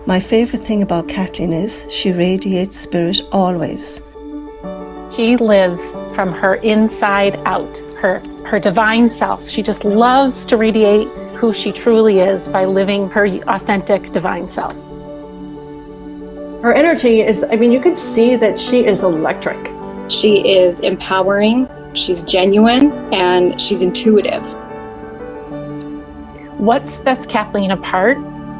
My favourite thing about Kathleen is she radiates spirit always. She lives from her inside out, her divine self. She just loves to radiate who she truly is by living her authentic divine self. Her energy is, you can see that she is electric. She is empowering, she's genuine, and she's intuitive. What sets Kathleen apart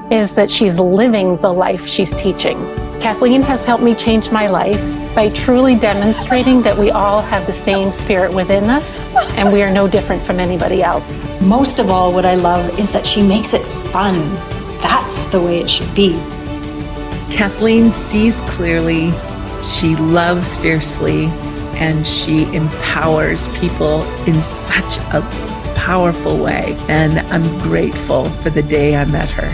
is that she's living the life she's teaching. Kathleen has helped me change my life by truly demonstrating that we all have the same spirit within us and we are no different from anybody else. Most of all, what I love is that she makes it fun. That's the way it should be. Kathleen sees clearly, she loves fiercely, and she empowers people in such a powerful way. And I'm grateful for the day I met her.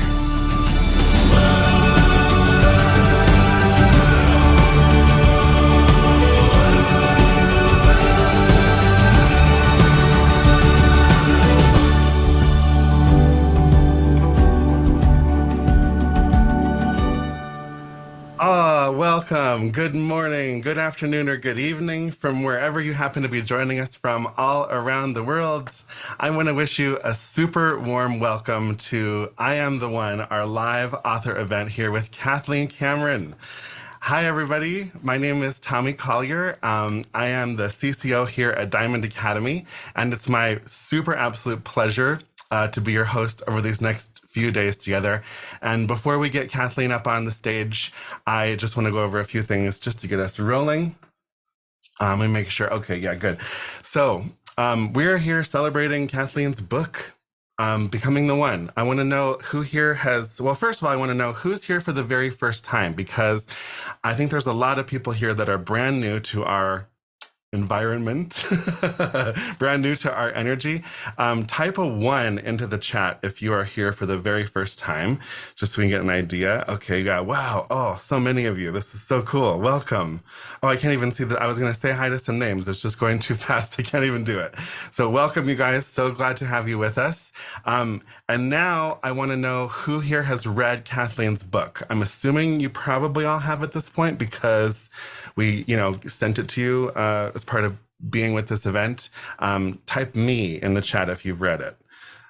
Welcome, good morning, good afternoon, or good evening from wherever you happen to be joining us from all around the world. I want to wish you a super warm welcome to I Am the One, our live author event here with Kathleen Cameron. Hi, everybody. My name is Tommy Collier. I am the CCO here at Diamond Academy, and it's my super absolute pleasure to be your host over these next few days together. And before we get Kathleen up on the stage, I just want to go over a few things just to get us rolling. And make sure, okay, yeah, good. So we're here celebrating Kathleen's book, Becoming the One. I want to know who here has, well, first of all, I want to know who's here for the very first time, because I think there's a lot of people here that are brand new to our environment, brand new to our energy. Type a 1 into the chat if you are here for the very first time, just so we can get an idea. Okay, yeah, wow, oh, so many of you. This is so cool. Welcome. Oh, I can't even see that. I was gonna say hi to some names. It's just going too fast. I can't even do it. So welcome, you guys. So glad to have you with us. And now I wanna know who here has read Kathleen's book. I'm assuming you probably all have at this point because we, sent it to you as part of being with this event. Type me in the chat if you've read it.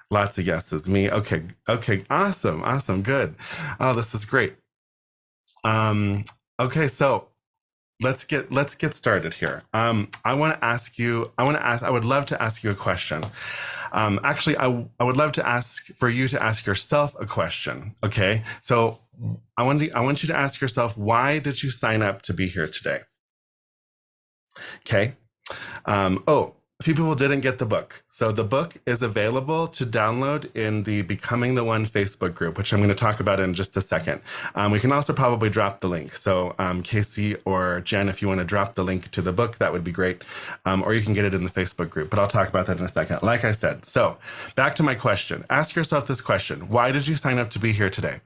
Lots of yeses. Me. Okay. Awesome. Good. Oh, this is great. Okay, so let's get started here. I would love to ask you a question. Actually, I would love to ask for you to ask yourself a question. Okay, so I want you to ask yourself, why did you sign up to be here today? Okay. A few people didn't get the book. So the book is available to download in the Becoming the One Facebook group, which I'm going to talk about in just a second. We can also probably drop the link. So Casey or Jen, if you want to drop the link to the book, that would be great. Or you can get it in the Facebook group, but I'll talk about that in a second. Like I said, so back to my question. Ask yourself this question. Why did you sign up to be here today?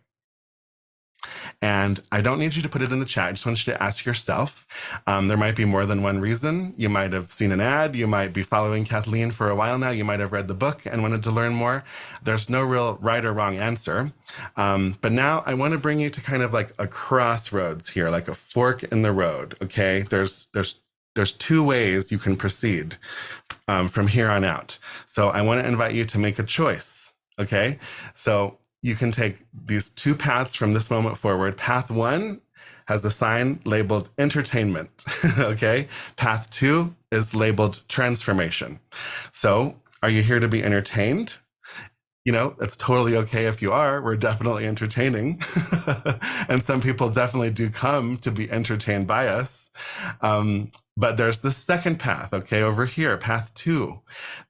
And I don't need you to put it in the chat. I just want you to ask yourself. There might be more than one reason. You might have seen an ad. You might be following Kathleen for a while now. You might have read the book and wanted to learn more. There's no real right or wrong answer. But now I want to bring you to kind of like a crossroads here, like a fork in the road. Okay, there's two ways you can proceed from here on out. So I want to invite you to make a choice. Okay, so you can take these two paths from this moment forward. Path 1 has a sign labeled entertainment, okay? Path 2 is labeled transformation. So are you here to be entertained? It's totally okay if you are. We're definitely entertaining. And some people definitely do come to be entertained by us. But there's the second path, okay, over here, path 2,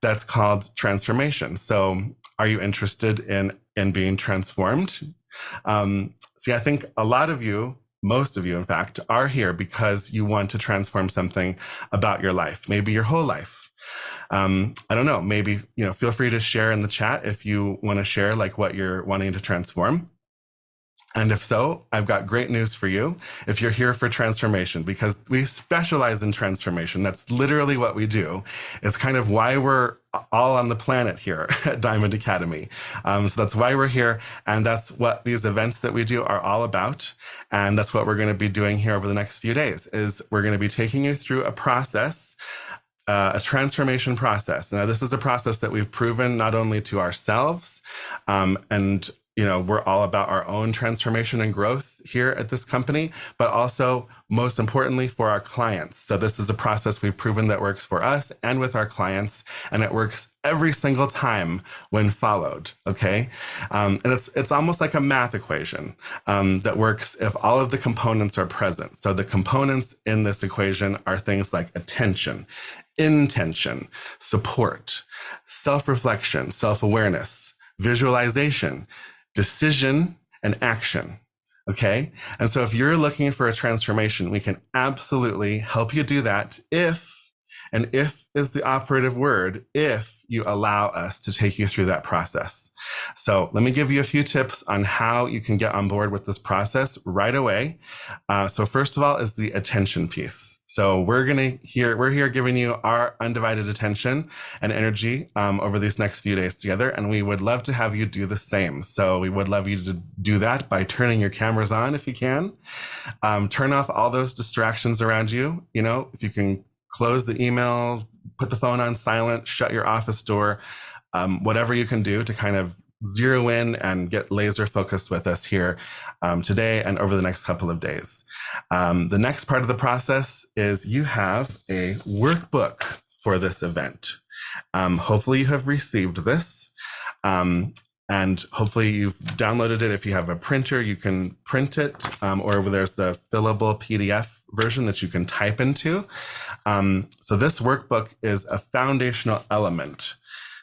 that's called transformation. So are you interested in being transformed? See, I think a lot of you, most of you, in fact, are here because you want to transform something about your life, maybe your whole life. I don't know, maybe, feel free to share in the chat if you want to share like what you're wanting to transform. And if so, I've got great news for you if you're here for transformation, because we specialize in transformation. That's literally what we do. It's kind of why we're all on the planet here at Diamond Academy. So that's why we're here. And that's what these events that we do are all about. And that's what we're going to be doing here over the next few days, is we're going to be taking you through a process, a transformation process. Now, this is a process that we've proven not only to ourselves, and we're all about our own transformation and growth here at this company, but also, most importantly, for our clients. So this is a process we've proven that works for us and with our clients, and it works every single time when followed, okay? And it's almost like a math equation that works if all of the components are present. So the components in this equation are things like attention, intention, support, self-reflection, self-awareness, visualization, decision, and action. Okay? And so if you're looking for a transformation, we can absolutely help you do that if is the operative word, if you allow us to take you through that process. So let me give you a few tips on how you can get on board with this process right away. So first of all is the attention piece. So we're here giving you our undivided attention and energy over these next few days together, and we would love to have you do the same. So we would love you to do that by turning your cameras on if you can. Turn off all those distractions around you. If you can close the email, put the phone on silent, shut your office door, whatever you can do to kind of zero in and get laser focused with us here today and over the next couple of days. The next part of the process is you have a workbook for this event. Hopefully you have received this. And hopefully you've downloaded it. If you have a printer, you can print it, or there's the fillable PDF version that you can type into. So this workbook is a foundational element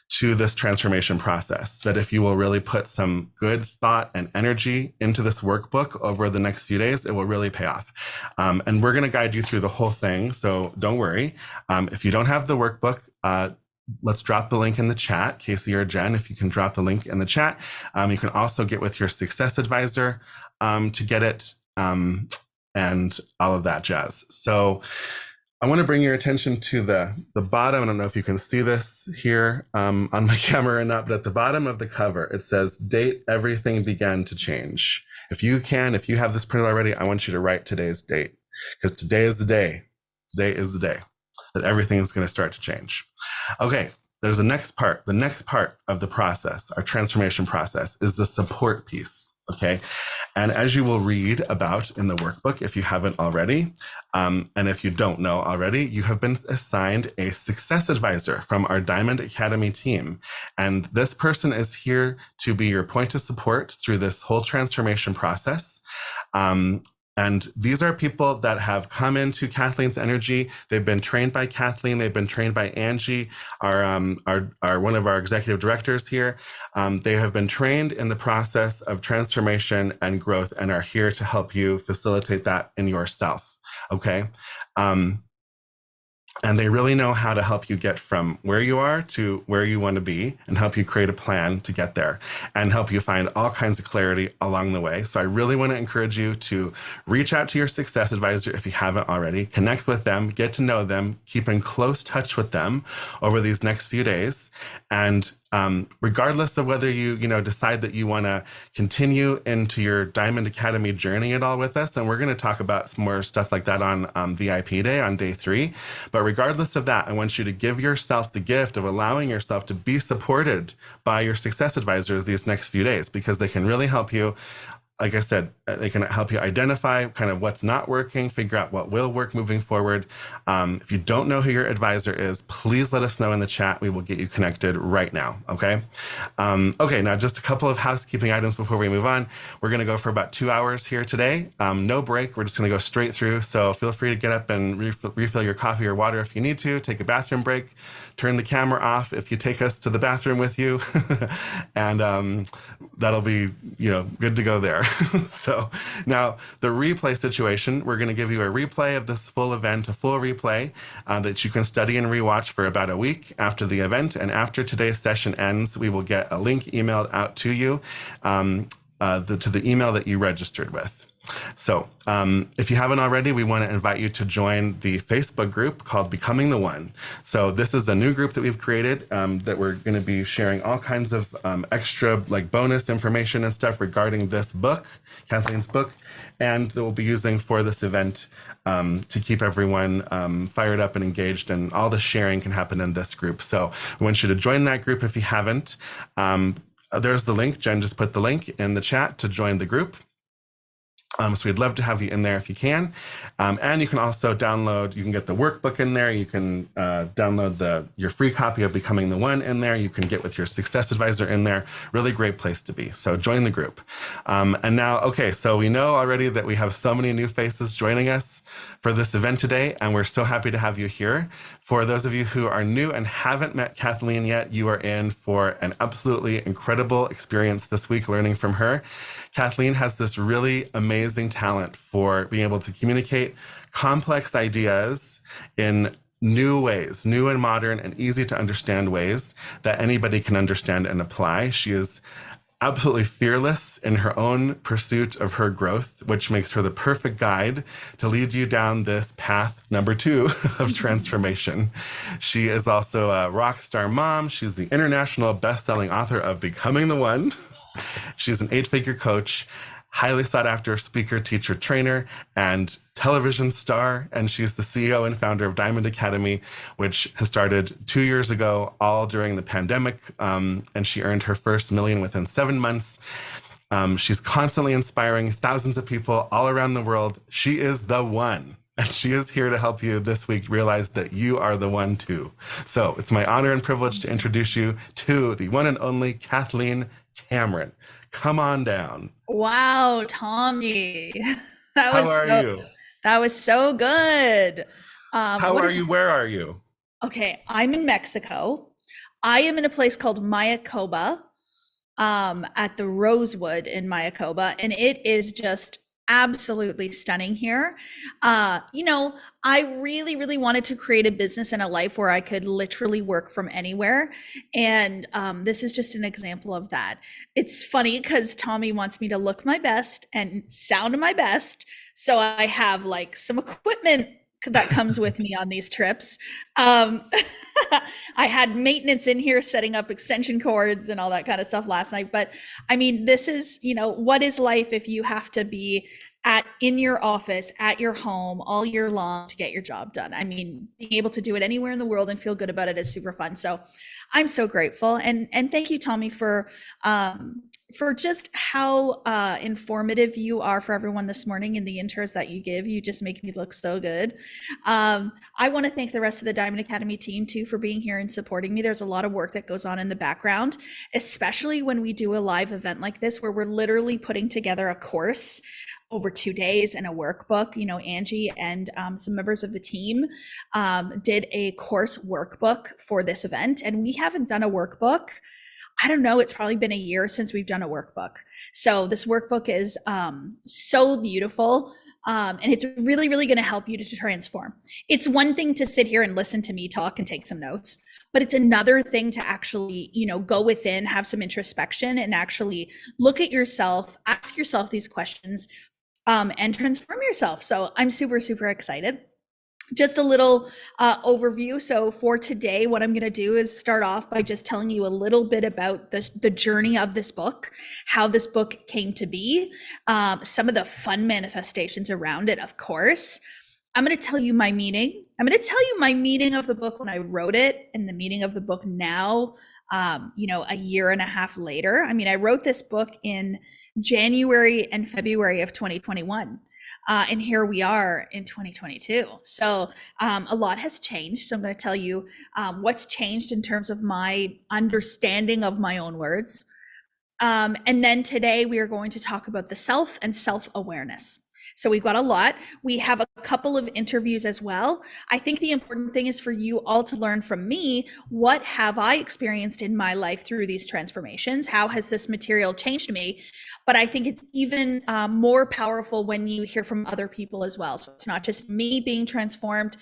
to this transformation process, that if you will really put some good thought and energy into this workbook over the next few days, it will really pay off. And we're going to guide you through the whole thing, so don't worry. If you don't have the workbook, let's drop the link in the chat. Casey or Jen, if you can drop the link in the chat. You can also get with your success advisor to get it, and all of that jazz. So I want to bring your attention to the bottom. I don't know if you can see this here on my camera or not, but at the bottom of the cover, it says, date everything began to change. If you have this printed already, I want you to write today's date, because today is the day. Today is the day that everything is going to start to change. Okay, there's the next part. The next part of the process, our transformation process, is the support piece. Okay. And as you will read about in the workbook, if you haven't already, and if you don't know already, you have been assigned a success advisor from our Diamond Academy team. And this person is here to be your point of support through this whole transformation process. And these are people that have come into Kathleen's energy. They've been trained by Kathleen. They've been trained by Angie, our one of our executive directors here. They have been trained in the process of transformation and growth and are here to help you facilitate that in yourself. Okay. And they really know how to help you get from where you are to where you want to be, and help you create a plan to get there, and help you find all kinds of clarity along the way. So I really want to encourage you to reach out to your success advisor if you haven't already. Connect with them, get to know them, keep in close touch with them over these next few days. And regardless of whether you decide that you want to continue into your Diamond Academy journey at all with us, and we're going to talk about some more stuff like that on VIP Day on day 3. But regardless of that, I want you to give yourself the gift of allowing yourself to be supported by your success advisors these next few days, because they can really help you. Like I said, they can help you identify kind of what's not working, figure out what will work moving forward. If you don't know who your advisor is, please let us know in the chat. We will get you connected right now, okay? Okay, now just a couple of housekeeping items before we move on. We're gonna go for about 2 hours here today. No break, we're just gonna go straight through. So feel free to get up and refill your coffee or water if you need to, take a bathroom break, turn the camera off if you take us to the bathroom with you, and that'll be good to go there. So now the replay situation, we're going to give you a replay of this full event, a full replay that you can study and rewatch for about a week after the event. And after today's session ends, we will get a link emailed out to you. to the email that you registered with. So if you haven't already, we want to invite you to join the Facebook group called Becoming the One. So this is a new group that we've created that we're going to be sharing all kinds of extra like bonus information and stuff regarding this book, Kathleen's book, and that we'll be using for this event to keep everyone fired up and engaged, and all the sharing can happen in this group. So we want you to join that group if you haven't. There's the link. Jen just put the link in the chat to join the group. So we'd love to have you in there if you can. And you can also download, you can get the workbook in there. You can download your free copy of Becoming the One in there. You can get with your success advisor in there. Really great place to be. So join the group. And now, okay, so we know already that we have so many new faces joining us for this event today, and we're so happy to have you here. For those of you who are new and haven't met Kathleen yet, you are in for an absolutely incredible experience this week learning from her. Kathleen has this really amazing talent for being able to communicate complex ideas in new ways, new and modern and easy to understand ways that anybody can understand and apply. She is absolutely fearless in her own pursuit of her growth, which makes her the perfect guide to lead you down this path number 2 of transformation. She is also a rock star mom. She's the international best-selling author of Becoming the One. She's an 8-figure coach, highly sought after speaker, teacher, trainer, and television star. And she's the CEO and founder of Diamond Academy, which has started 2 years ago, all during the pandemic. And she earned her first million within 7 months. She's constantly inspiring thousands of people all around the world. She is the one. And she is here to help you this week realize that you are the one too. So it's my honor and privilege to introduce you to the one and only Kathleen Cameron. Come on down. Wow, Tommy. How are you? That was so good. How are you? Where are you? Okay, I'm in Mexico. I am in a place called Mayacoba, at the Rosewood in Mayacoba, and it is just absolutely stunning here. I really, really wanted to create a business and a life where I could literally work from anywhere. And this is just an example of that. It's funny because Tommy wants me to look my best and sound my best. So I have like some equipment that comes with me on these trips. I had maintenance in here setting up extension cords and all that kind of stuff last night. But I mean, this is, what is life if you have to be in your office, at your home all year long to get your job done? I mean, being able to do it anywhere in the world and feel good about it is super fun. So I'm so grateful. And thank you, Tommy, for just how informative you are for everyone this morning, and the intros that you give. You just make me look so good. I want to thank the rest of the Diamond Academy team too for being here and supporting me. There's a lot of work that goes on in the background, especially when we do a live event like this, where we're literally putting together a course over 2 days and a workbook. Angie and some members of the team did a course workbook for this event, and we haven't done a workbook. I don't know, it's probably been a year since we've done a workbook. So this workbook is so beautiful, and it's really, really going to help you to transform. It's one thing to sit here and listen to me talk and take some notes, but it's another thing to actually, go within, have some introspection, and actually look at yourself, ask yourself these questions, and transform yourself. So I'm super, super excited. Just a little overview. So for today, what I'm going to do is start off by just telling you a little bit about the journey of this book, how this book came to be, some of the fun manifestations around it, of course. I'm going to tell you my meaning. I'm going to tell you my meaning of the book when I wrote it, and the meaning of the book now, a year and a half later. I mean, I wrote this book in January and February of 2021. And here we are in 2022. So a lot has changed. So I'm going to tell you what's changed in terms of my understanding of my own words. And then today we are going to talk about the self and self-awareness. So we've got a lot. We have a couple of interviews as well. I think the important thing is for you all to learn from me, what have I experienced in my life through these transformations? How has this material changed me? But I think it's even more powerful when you hear from other people as well. So it's not just me being transformed,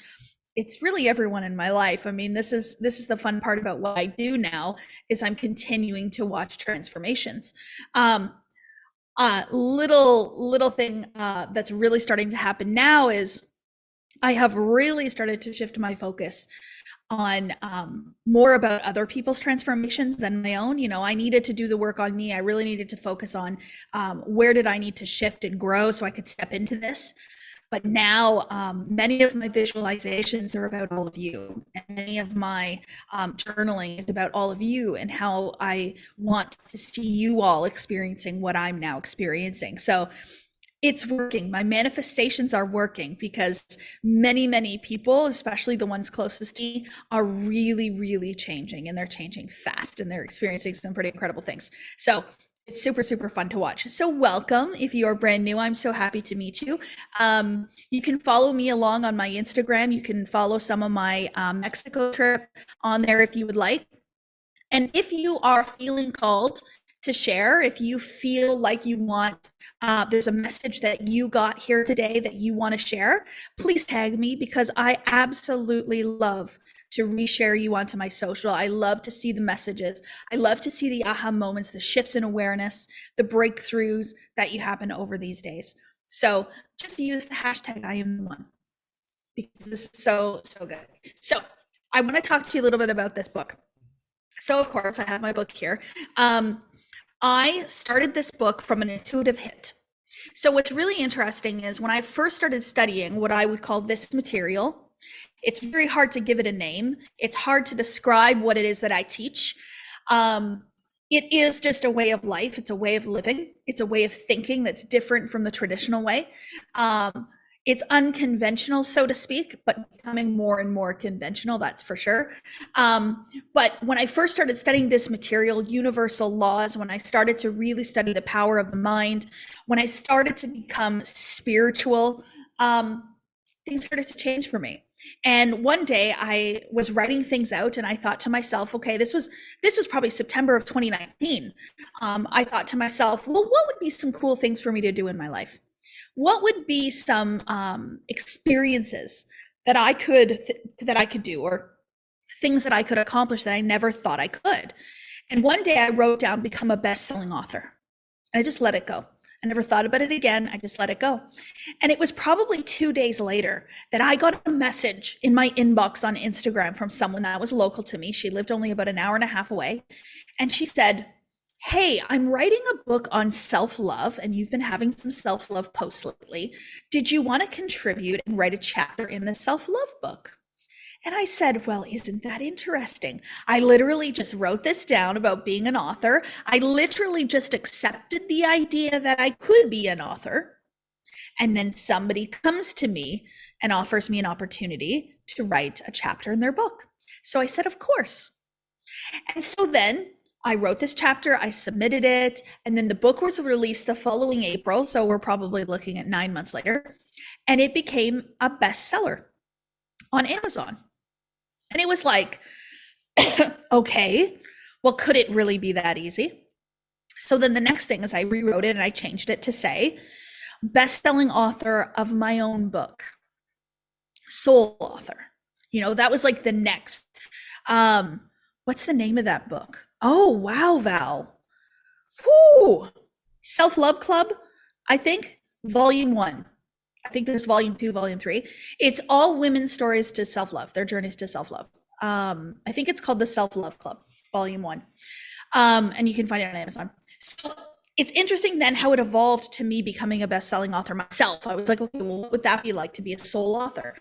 it's really everyone in my life. I mean, this is the fun part about what I do now, is I'm continuing to watch transformations. Little thing that's really starting to happen now is I have really started to shift my focus on more about other people's transformations than my own. You know, I needed to do the work on me. I really needed to focus on where did I need to shift and grow so I could step into this. But now many of my visualizations are about all of you, and many of my journaling is about all of you and how I want to see you all experiencing what I'm now experiencing. So it's working. My manifestations are working because many people, especially the ones closest to me, are really changing, and they're changing fast, and they're experiencing some pretty incredible things. So it's super fun to watch. So welcome. If you are brand new, I'm so happy to meet you. You can follow me along on my Instagram. You can follow some of my Mexico trip on there if you would like. And if you are feeling called to share, if you feel like you want, there's a message that you got here today that you want to share, please tag me, because I absolutely love to reshare you onto my social. I love to see the messages. I love to see the aha moments, the shifts in awareness, the breakthroughs that you happen over these days. So just use the hashtag I am the one, because this is so good. So I want to talk to you a little bit about this book. So of course I have my book here. I started this book from an intuitive hit. So what's really interesting is when I first started studying what I would call this material, it's very hard to give it a name. It's hard to describe what it is that I teach. It is just a way of life. It's a way of living. It's a way of thinking that's different from the traditional way. It's unconventional, so to speak, but becoming more and more conventional, that's for sure. But when I first started studying this material, universal laws, when I started to really study the power of the mind, when I started to become spiritual, things started to change for me. And one day I was writing things out, and I thought to myself, okay, this was probably September of 2019. I thought to myself, well, what would be some cool things for me to do in my life? What would be some experiences that I could do, or things that I could accomplish that I never thought I could? And one day I wrote down, become a best-selling author. And I just let it go. I never thought about it again. I just let it go. And it was probably 2 days later that I got a message in my inbox on Instagram from someone that was local to me. She lived only about an hour and a half away. And she said, hey, I'm writing a book on self-love, and you've been having some self-love posts lately. Did you want to contribute and write a chapter in the self-love book? And I said, well, isn't that interesting? I literally just wrote this down about being an author. I literally just accepted the idea that I could be an author. And then somebody comes to me and offers me an opportunity to write a chapter in their book. So I said, of course. And so then I wrote this chapter, I submitted it, and then the book was released the following April. So we're probably looking at 9 months later. And it became a bestseller on Amazon. And it was like, okay, well, could it really be that easy? So then the next thing is I rewrote it and I changed it to say, best-selling author of my own book, soul author. You know, that was like the next. What's the name of that book? Oh, wow, Val. Whoo! Self-Love Club, I think, volume 1. I think there's volume 2, volume 3. It's all women's stories to self-love, their journeys to self-love. I think it's called the Self-Love Club, volume 1. And you can find it on Amazon. So it's interesting then how it evolved to me becoming a best-selling author myself. I was like, okay, well, what would that be like to be a soul author?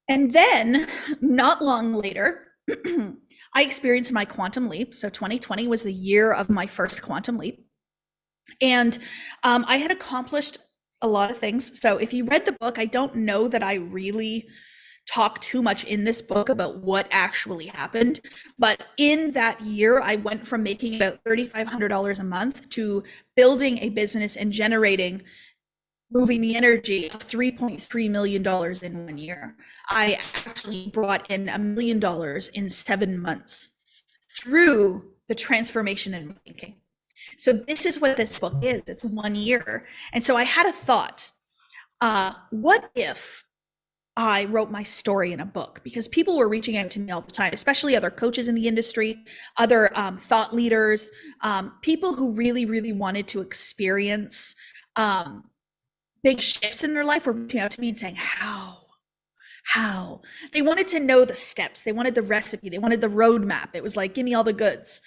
And then not long later, I experienced my quantum leap. So 2020 was the year of my first quantum leap. And I had accomplished a lot of things. So if you read the book, I don't know that I really talk too much in this book about what actually happened. But in that year, I went from making about $3,500 a month to building a business and moving the energy of $3.3 million in 1 year. I actually brought in $1 million in 7 months through the transformation in my thinking. So this is what this book is. It's 1 year. And so I had a thought, what if I wrote my story in a book, because people were reaching out to me all the time, especially other coaches in the industry, other thought leaders, people who really, really wanted to experience big shifts in their life were reaching out to me and saying, how? They wanted to know the steps. They wanted the recipe. They wanted the roadmap. It was like, give me all the goods.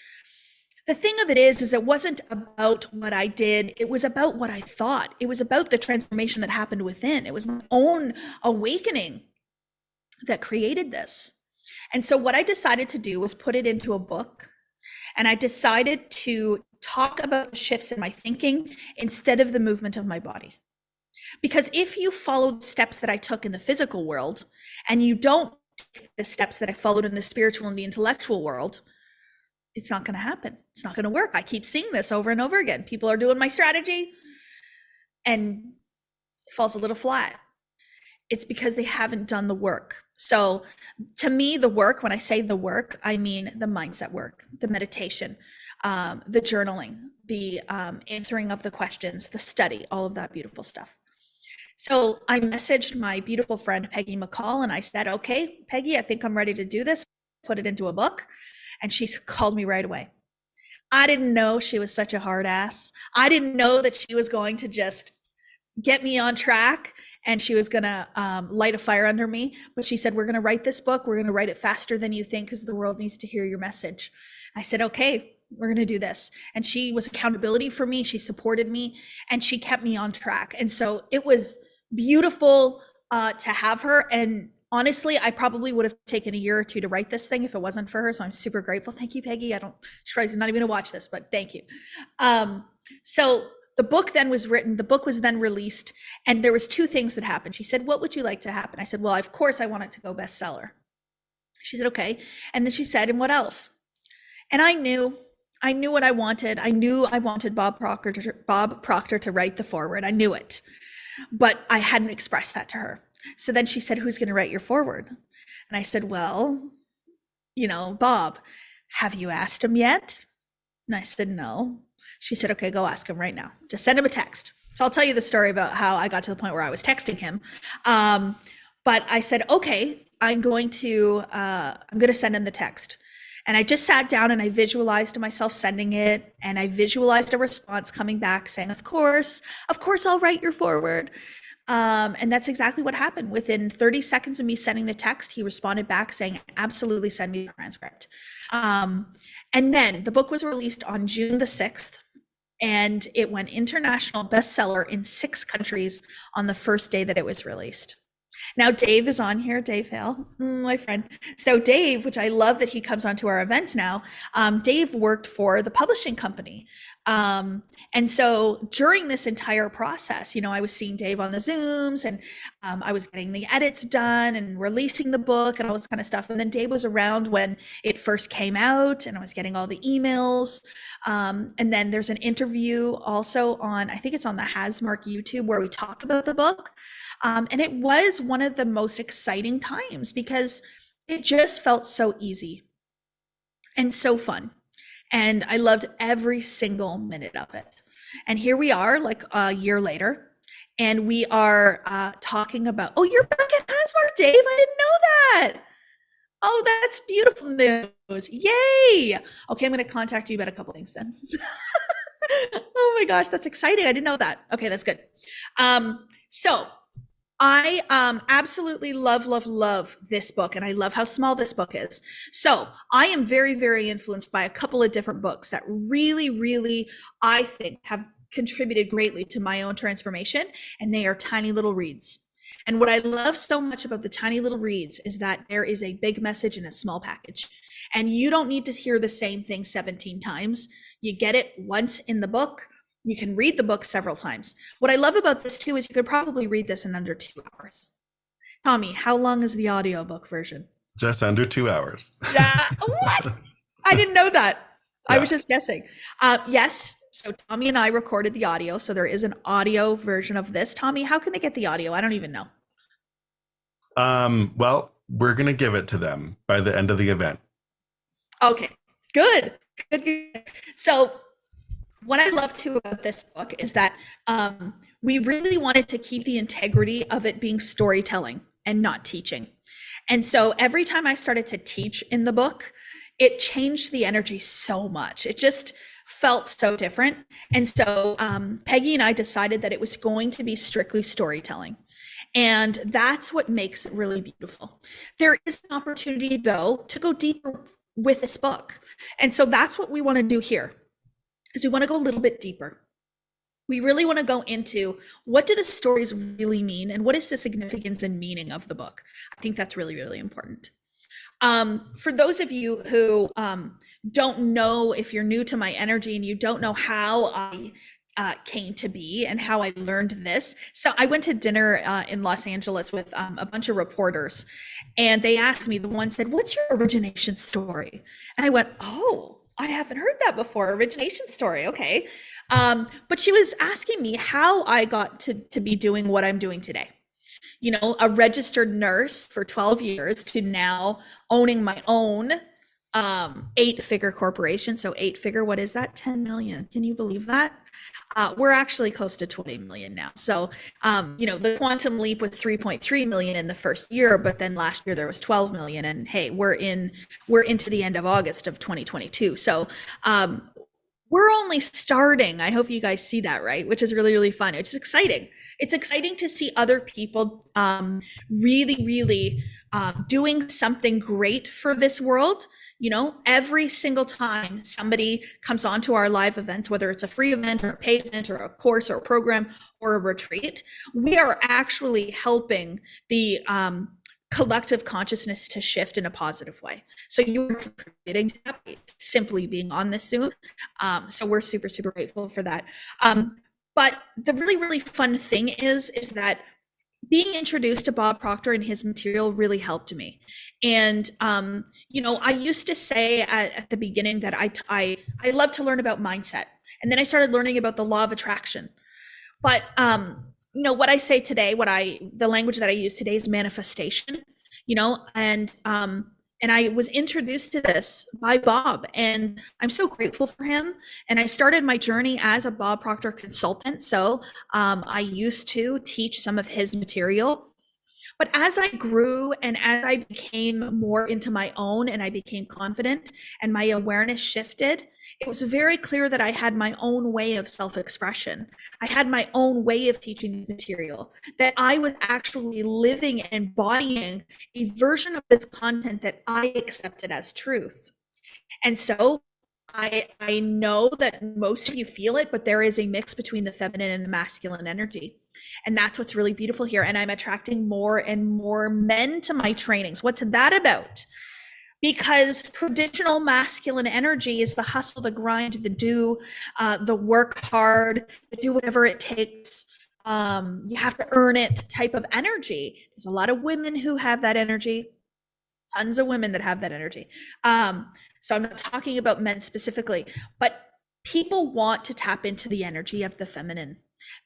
The thing of it is it wasn't about what I did. It was about what I thought. It was about the transformation that happened within. It was my own awakening that created this. And so what I decided to do was put it into a book. And I decided to talk about the shifts in my thinking instead of the movement of my body. Because if you follow the steps that I took in the physical world, and you don't take the steps that I followed in the spiritual and the intellectual world, it's not going to happen. It's not going to work. I keep seeing this over and over again. People are doing my strategy and it falls a little flat. It's because they haven't done the work. So to me, the work, when I say the work, I mean the mindset work, the meditation, the journaling, the answering of the questions, the study, all of that beautiful stuff. So I messaged my beautiful friend, Peggy McCall, and I said, okay, Peggy, I think I'm ready to do this. Put it into a book. And she called me right away. I didn't know she was such a hard ass. I didn't know that she was going to just get me on track and she was going to light a fire under me. But she said, we're going to write this book. We're going to write it faster than you think, because the world needs to hear your message. I said, okay, we're going to do this. And she was accountability for me. She supported me and she kept me on track. And so it was beautiful to have her. And honestly, I probably would have taken a year or two to write this thing if it wasn't for her. So I'm super grateful. Thank you, Peggy. She's probably not even gonna watch this, but thank you. So the book then was written, the book was then released, and there was two things that happened. She said, what would you like to happen? I said, well, of course I want it to go bestseller. She said, okay. And then she said, and what else? And I knew what I wanted. I knew I wanted Bob Proctor to write the foreword. I knew it, but I hadn't expressed that to her. So then she said, who's going to write your foreword? And I said, well, Bob, have you asked him yet? And I said, no. She said, okay, go ask him right now. Just send him a text. So I'll tell you the story about how I got to the point where I was texting him. But I said, okay, I'm going to send him the text. And I just sat down and I visualized myself sending it. And I visualized a response coming back saying, of course, I'll write your foreword. And that's exactly what happened. Within 30 seconds of me sending the text, he responded back saying, absolutely, send me the transcript. And then the book was released on June the 6th, and it went international bestseller in 6 countries on the first day that it was released. Now, Dave is on here, Dave Hale, my friend. So Dave, which I love that he comes onto our events now, Dave worked for the publishing company. And so during this entire process, I was seeing Dave on the Zooms, and I was getting the edits done and releasing the book and all this kind of stuff. And then Dave was around when it first came out, and I was getting all the emails. And then there's an interview also on, I think it's on the Hasmark YouTube, where we talk about the book. And it was one of the most exciting times because it just felt so easy and so fun. And I loved every single minute of it. And here we are, like a year later, and we are talking about, oh, you're back at Hasmark, Dave. I didn't know that. Oh, that's beautiful news. Yay. Okay, I'm going to contact you about a couple things then. Oh my gosh, that's exciting. I didn't know that. Okay, that's good. So I absolutely love this book, and I love how small this book is. So I am very, very influenced by a couple of different books that really, I think have contributed greatly to my own transformation, and they are tiny little reads. And what I love so much about the tiny little reads is that there is a big message in a small package, and you don't need to hear the same thing 17 times. You get it once in the book. You can read the book several times. What I love about this too is you could probably read this in under 2 hours. Tommy, how long is the audiobook version? Just under 2 hours. What? I didn't know that. Yeah. I was just guessing. Yes. So Tommy and I recorded the audio. So there is an audio version of this. Tommy, how can they get the audio? I don't even know. Well, we're going to give it to them by the end of the event. Okay, good. So what I love too about this book is that we really wanted to keep the integrity of it being storytelling and not teaching. And so every time I started to teach in the book, it changed the energy so much. It just felt so different. And so Peggy and I decided that it was going to be strictly storytelling. And that's what makes it really beautiful. There is an opportunity, though, to go deeper with this book. And so that's what we want to do here, is we want to go a little bit deeper. We really want to go into, what do the stories really mean, and what is the significance and meaning of the book? I think that's really, really important. For those of you who don't know, if you're new to my energy and you don't know how I came to be and how I learned this. So I went to dinner in Los Angeles with a bunch of reporters, and they asked me, the one said, "What's your origination story?" And I went, "Oh, I haven't heard that before. Origination story. Okay." But she was asking me how I got to be doing what I'm doing today. You know, a registered nurse for 12 years to now owning my own 8-figure corporation. So 8-figure, what is that? 10 million. Can you believe that? We're actually close to 20 million now. So, you know, the quantum leap was 3.3 million in the first year, but then last year there was 12 million. And hey, we're into the end of August of 2022. So, we're only starting. I hope you guys see that, right? Which is really, really fun. It's exciting. It's exciting to see other people really, really doing something great for this world. You know, every single time somebody comes onto our live events, whether it's a free event or a paid event or a course or a program or a retreat, we are actually helping the collective consciousness to shift in a positive way. So you're contributing to that by simply being on this Zoom. So we're super, super grateful for that. But the really, really fun thing is that being introduced to Bob Proctor and his material really helped me. And, you know, I used to say at the beginning that I love to learn about mindset. And then I started learning about the law of attraction. But, you know, what I say today, the language that I use today is manifestation, you know, and I was introduced to this by Bob, and I'm so grateful for him. And I started my journey as a Bob Proctor consultant. So I used to teach some of his material. But as I grew and as I became more into my own and I became confident and my awareness shifted, it was very clear that I had my own way of self-expression. I had my own way of teaching material, that I was actually living and embodying a version of this content that I accepted as truth. And so I know that most of you feel it, but there is a mix between the feminine and the masculine energy. And that's what's really beautiful here. And I'm attracting more and more men to my trainings. What's that about? Because traditional masculine energy is the hustle, the grind, the do, the work hard, the do whatever it takes. You have to earn it type of energy. There's a lot of women who have that energy, tons of women that have that energy. So I'm not talking about men specifically, but people want to tap into the energy of the feminine.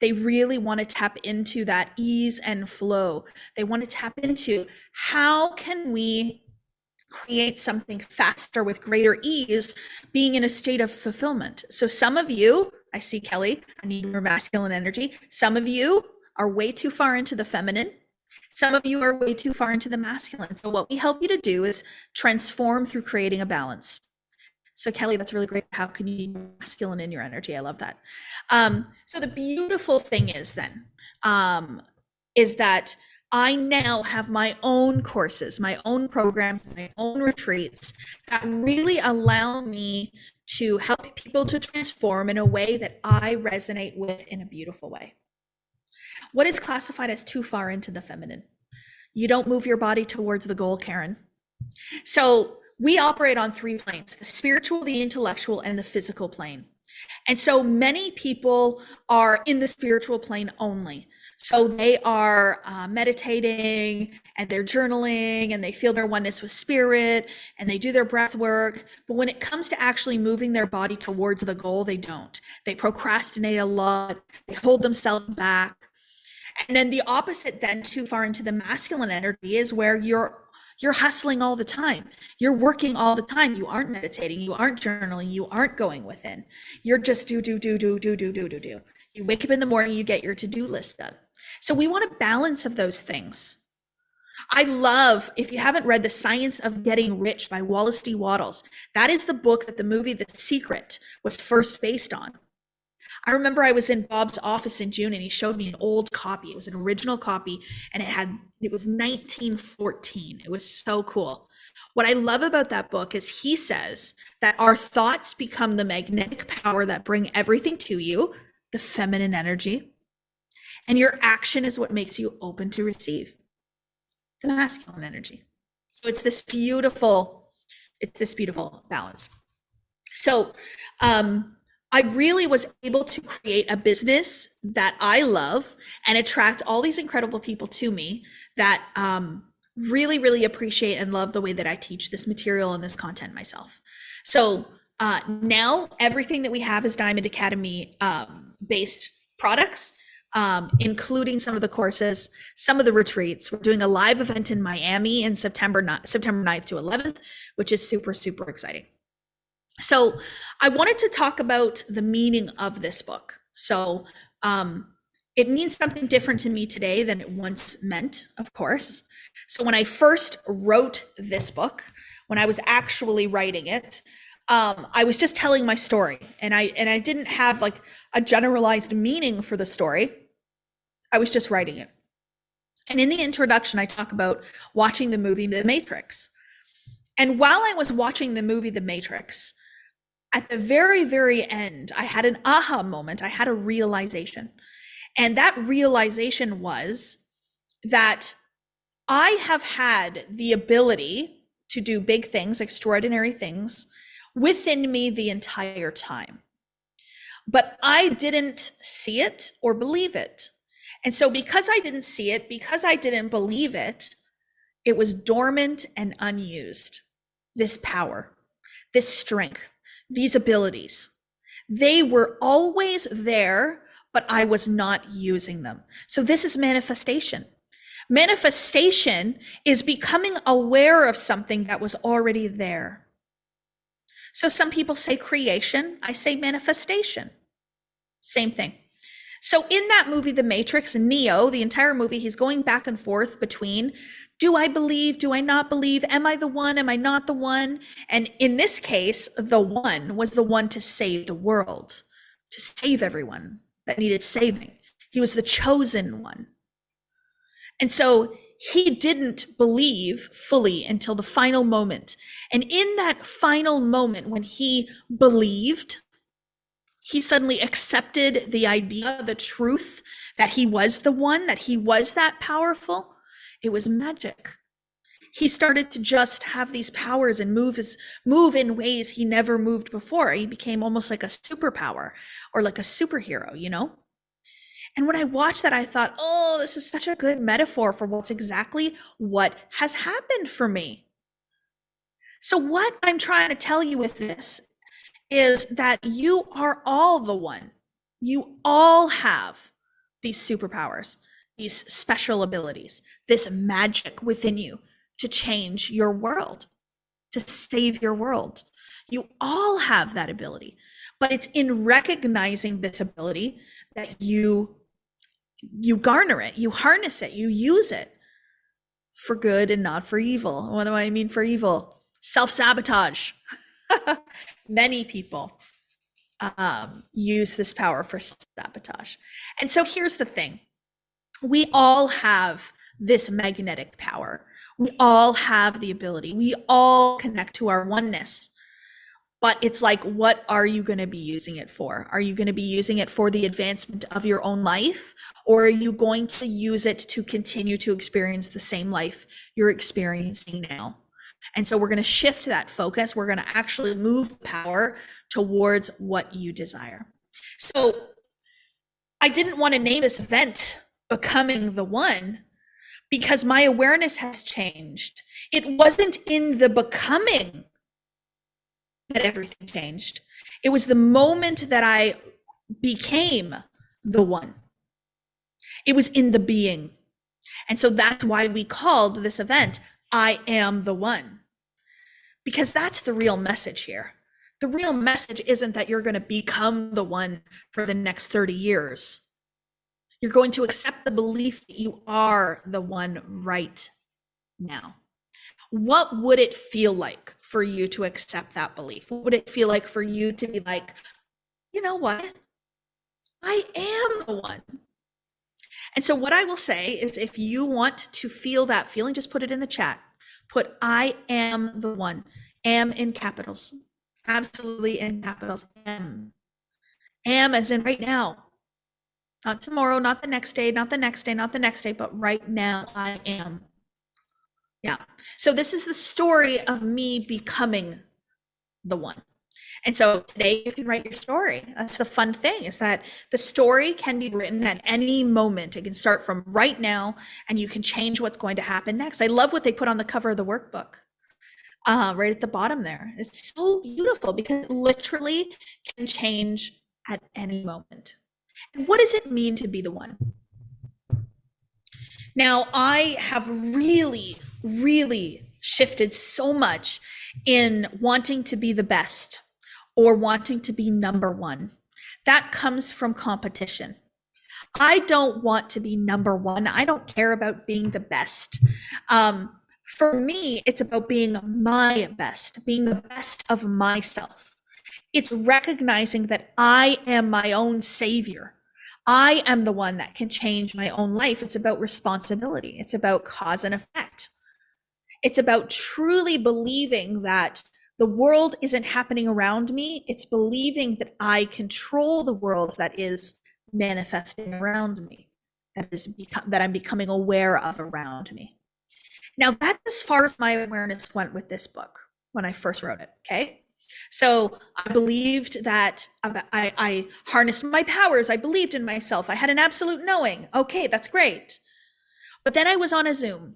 They really want to tap into that ease and flow. They want to tap into, how can we create something faster with greater ease, being in a state of fulfillment. So some of you, I see Kelly, I need your masculine energy. Some of you are way too far into the feminine. Some of you are way too far into the masculine. So what we help you to do is transform through creating a balance. So Kelly, that's really great. How can you be masculine in your energy? I love that. So the beautiful thing is then, is that I now have my own courses, my own programs, my own retreats that really allow me to help people to transform in a way that I resonate with in a beautiful way. What is classified as too far into the feminine? You don't move your body towards the goal, Karen. So we operate on 3 planes: the spiritual, the intellectual, and the physical plane. And so many people are in the spiritual plane only. So they are meditating and they're journaling and they feel their oneness with spirit and they do their breath work. But when it comes to actually moving their body towards the goal, they don't. They procrastinate a lot. They hold themselves back. And then the opposite, then too far into the masculine energy, is where you're hustling all the time. You're working all the time. You aren't meditating. You aren't journaling. You aren't going within. You're just do. You wake up in the morning, you get your to-do list done. So we want a balance of those things. I love, if you haven't read The Science of Getting Rich by Wallace D. Wattles, that is the book that the movie The Secret was first based on. I remember I was in Bob's office in June and he showed me an old copy. It was an original copy and it was 1914. It was so cool. What I love about that book is he says that our thoughts become the magnetic power that bring everything to you, the feminine energy, and your action is what makes you open to receive the masculine energy. So it's this beautiful balance. So, I really was able to create a business that I love and attract all these incredible people to me that really, really appreciate and love the way that I teach this material and this content myself. So now everything that we have is Diamond Academy based products, including some of the courses, some of the retreats. We're doing a live event in Miami in September 9th to 11th, which is super, super exciting. So I wanted to talk about the meaning of this book. So it means something different to me today than it once meant, of course. So when I first wrote this book, when I was actually writing it, I was just telling my story, and I didn't have like a generalized meaning for the story. I was just writing it. And in the introduction, I talk about watching the movie The Matrix. And while I was watching the movie The Matrix, at the very, very end, I had an aha moment. I had a realization. And that realization was that I have had the ability to do big things, extraordinary things within me the entire time. But I didn't see it or believe it. And so because I didn't see it, because I didn't believe it, it was dormant and unused. This power, this strength, these abilities, they were always there, but I was not using them. So this is manifestation. Manifestation is becoming aware of something that was already there. So some people say creation, I say manifestation. Same thing. So in that movie, The Matrix, Neo, the entire movie, he's going back and forth between, do I believe? Do I not believe? Am I the one? Am I not the one? And in this case, the one was the one to save the world, to save everyone that needed saving. He was the chosen one. And so he didn't believe fully until the final moment. And in that final moment, when he believed, he suddenly accepted the idea, the truth that he was the one, that he was that powerful. It was magic. He started to just have these powers and move in ways he never moved before. He became almost like a superpower or like a superhero, you know? And when I watched that, I thought, oh, this is such a good metaphor for what's exactly what has happened for me. So what I'm trying to tell you with this is that you are all the one. You all have these superpowers, these special abilities, this magic within you to change your world, to save your world. You all have that ability, but it's in recognizing this ability that you garner it, you harness it, you use it for good and not for evil. What do I mean for evil? Self-sabotage. Many people use this power for sabotage. And so here's the thing. We all have this magnetic power. We all have the ability. We all connect to our oneness. But it's like, what are you going to be using it for? Are you going to be using it for the advancement of your own life? Or are you going to use it to continue to experience the same life you're experiencing now? And so we're going to shift that focus. We're going to actually move power towards what you desire. So I didn't want to name this event Becoming the One because my awareness has changed. It wasn't in the becoming that everything changed. It was the moment that I became the one. It was in the being. And so that's why we called this event, I Am the One. Because that's the real message here. The real message isn't that you're going to become the one for the next 30 years. You're going to accept the belief that you are the one right now. What would it feel like for you to accept that belief? What would it feel like for you to be like, you know what? I am the one. And so what I will say is, if you want to feel that feeling, just put it in the chat. Put I am the one. Am in capitals. Absolutely in capitals. Am. Am as in right now. Not tomorrow, not the next day, not the next day, not the next day, but right now I am. Yeah. So this is the story of me becoming the one. And so today you can write your story. That's the fun thing, is that the story can be written at any moment. It can start from right now, and you can change what's going to happen next. I love what they put on the cover of the workbook, right at the bottom there. It's so beautiful because it literally can change at any moment. And what does it mean to be the one? Now, I have really shifted so much in wanting to be the best or wanting to be number one. That comes from competition. I don't want to be number one. I don't care about being the best. For me, it's about being my best, being the best of myself. It's recognizing that I am my own savior. I am the one that can change my own life. It's about responsibility. It's about cause and effect. It's about truly believing that the world isn't happening around me. It's believing that I control the world that is manifesting around me, that I'm becoming aware of around me. Now, that's as far as my awareness went with this book when I first wrote it, okay? So I believed that I harnessed my powers. I believed in myself. I had an absolute knowing. Okay, that's great. But then I was on a Zoom.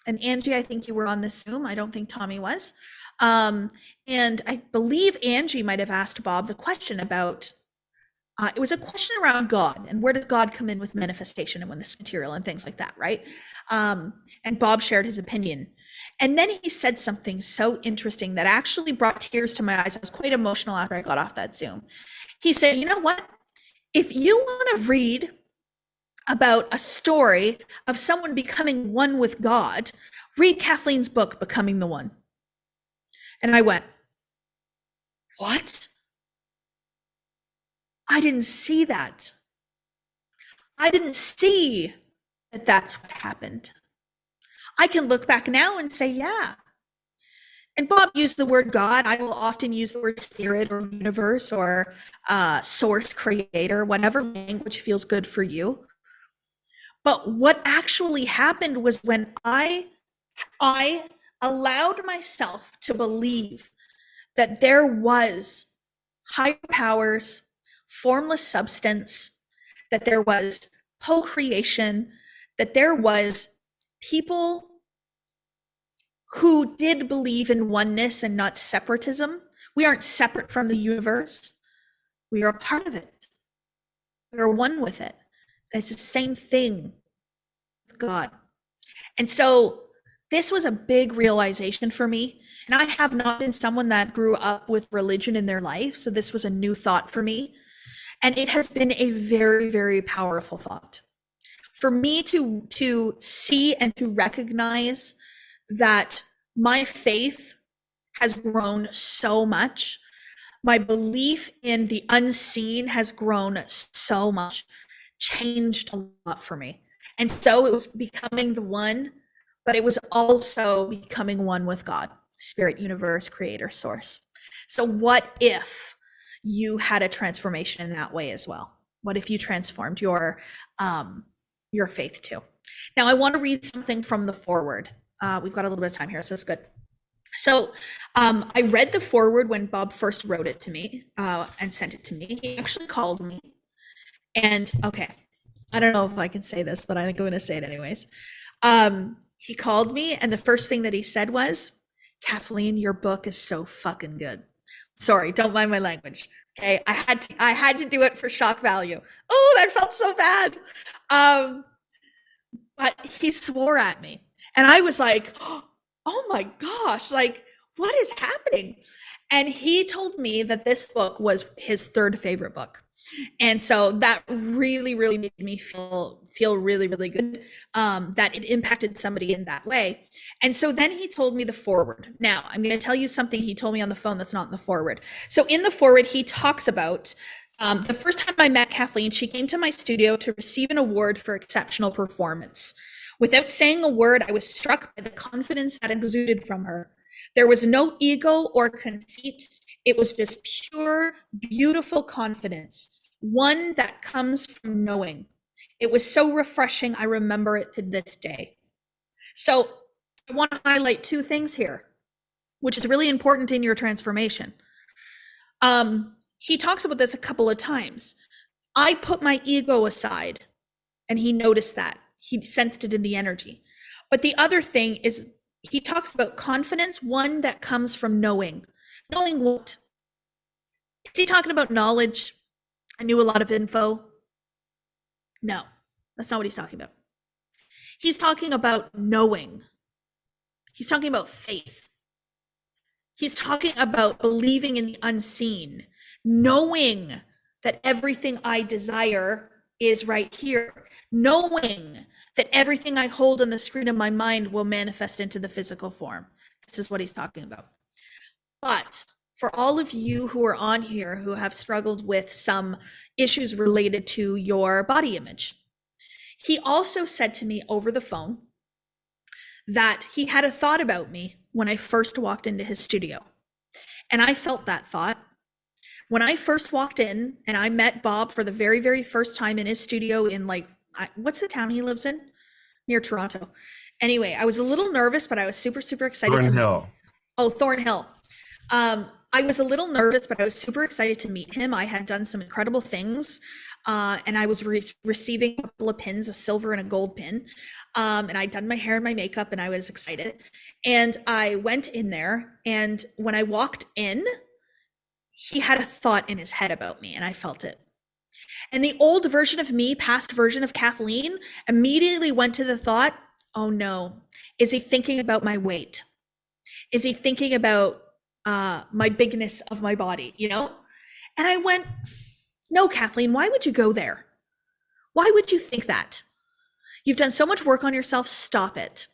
And Angie, I think you were on this Zoom. I don't think Tommy was. And I believe Angie might have asked Bob the question about, it was a question around God and where does God come in with manifestation and with this material and things like that, right? And Bob shared his opinion. And then he said something so interesting that actually brought tears to my eyes. I was quite emotional after I got off that Zoom. He said, you know what? If you want to read about a story of someone becoming one with God, read Kathleen's book, Becoming the One. And I went, what? I didn't see that. I didn't see that that's what happened. I can look back now and say, yeah. And Bob used the word God. I will often use the word spirit or universe or source, creator, whatever language feels good for you. But what actually happened was when I allowed myself to believe that there was higher powers, formless substance, that there was co-creation, that there was people who did believe in oneness and not separatism. We aren't separate from the universe. We are a part of it. We are one with it. It's the same thing with God. And so this was a big realization for me. And I have not been someone that grew up with religion in their life. So this was a new thought for me. And it has been a very, very powerful thought. For me to see and to recognize that my faith has grown so much. My belief in the unseen has grown so much, changed a lot for me. And so it was becoming the one, but it was also becoming one with God, spirit, universe, creator, source. So what if you had a transformation in that way as well? What if you transformed your faith too? Now I want to read something from the foreword. We've got a little bit of time here, so it's good. So I read the foreword when Bob first wrote it to me and sent it to me. He actually called me. And okay, I don't know if I can say this, but I think I'm going to say it anyways. He called me, and the first thing that he said was, Kathleen, your book is so fucking good. Sorry, don't mind my language. Okay, I had to do it for shock value. Oh, that felt so bad. But he swore at me. And I was like, oh my gosh, like, what is happening? And he told me that this book was his third favorite book. And so that really, really made me feel really, really good, that it impacted somebody in that way. And so then he told me the foreword. Now, I'm going to tell you something he told me on the phone that's not in the foreword. So in the foreword, he talks about the first time I met Kathleen, she came to my studio to receive an award for exceptional performance. Without saying a word, I was struck by the confidence that exuded from her. There was no ego or conceit. It was just pure, beautiful confidence, one that comes from knowing. It was so refreshing. I remember it to this day. So I want to highlight two things here, which is really important in your transformation. He talks about this a couple of times. I put my ego aside, and he noticed that. He sensed it in the energy. But the other thing is, he talks about confidence, one that comes from knowing. Knowing what? Is he talking about knowledge? I knew a lot of info. No, that's not what he's talking about. He's talking about knowing. He's talking about faith. He's talking about believing in the unseen, knowing that everything I desire is right here, knowing that everything I hold on the screen of my mind will manifest into the physical form. This is what he's talking about. But for all of you who are on here who have struggled with some issues related to your body image, he also said to me over the phone that he had a thought about me when I first walked into his studio. And I felt that thought. When I first walked in and I met Bob for the very, very first time in his studio in what's the town he lives in? Near Toronto. Anyway, I was a little nervous, but I was super, super excited. Thornhill. Thornhill. I was a little nervous, but I was super excited to meet him. I had done some incredible things, and I was receiving a couple of pins, a silver and a gold pin. And I'd done my hair and my makeup, and I was excited. And I went in there, and when I walked in, he had a thought in his head about me, and I felt it. And the old version of me, past version of Kathleen, immediately went to the thought, oh no, is he thinking about my weight? Is he thinking about my bigness of my body, And I went, no, Kathleen, why would you go there? Why would you think that? You've done so much work on yourself, stop it.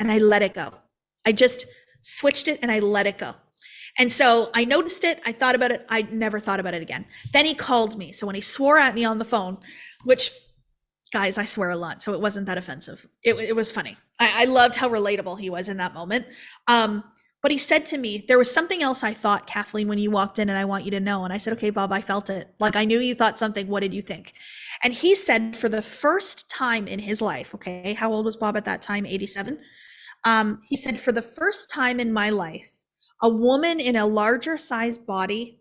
And I let it go. I just switched it and I let it go. And so I noticed it, I thought about it, I never thought about it again. Then he called me. So when he swore at me on the phone, which, guys, I swear a lot, so it wasn't that offensive. It was funny. I loved how relatable he was in that moment. But he said to me, there was something else I thought, Kathleen, when you walked in, and I want you to know. And I said, okay, Bob, I felt it. I knew you thought something. What did you think? And he said, for the first time in his life, okay, how old was Bob at that time? 87. He said, for the first time in my life, a woman in a larger size body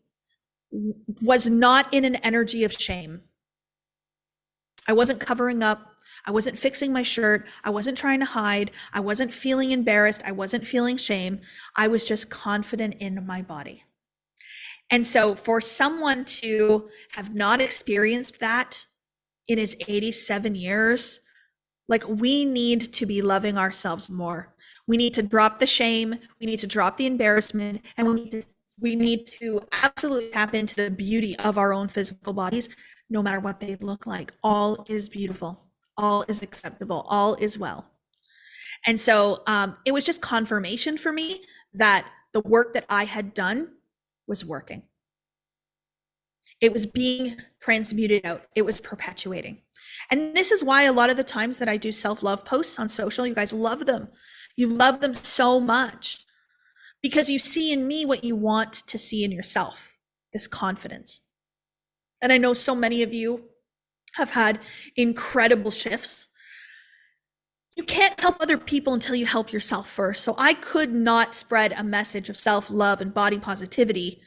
was not in an energy of shame. I wasn't covering up. I wasn't fixing my shirt. I wasn't trying to hide. I wasn't feeling embarrassed. I wasn't feeling shame. I was just confident in my body. And so for someone to have not experienced that in his 87 years, we need to be loving ourselves more. We need to drop the shame. We need to drop the embarrassment. And we need to absolutely tap into the beauty of our own physical bodies, no matter what they look like. All is beautiful. All is acceptable. All is well. And so it was just confirmation for me that the work that I had done was working. It was being transmuted out. It was perpetuating. And this is why a lot of the times that I do self-love posts on social, you guys love them. You love them so much because you see in me what you want to see in yourself, this confidence. And I know so many of you have had incredible shifts. You can't help other people until you help yourself first. So I could not spread a message of self-love and body positivity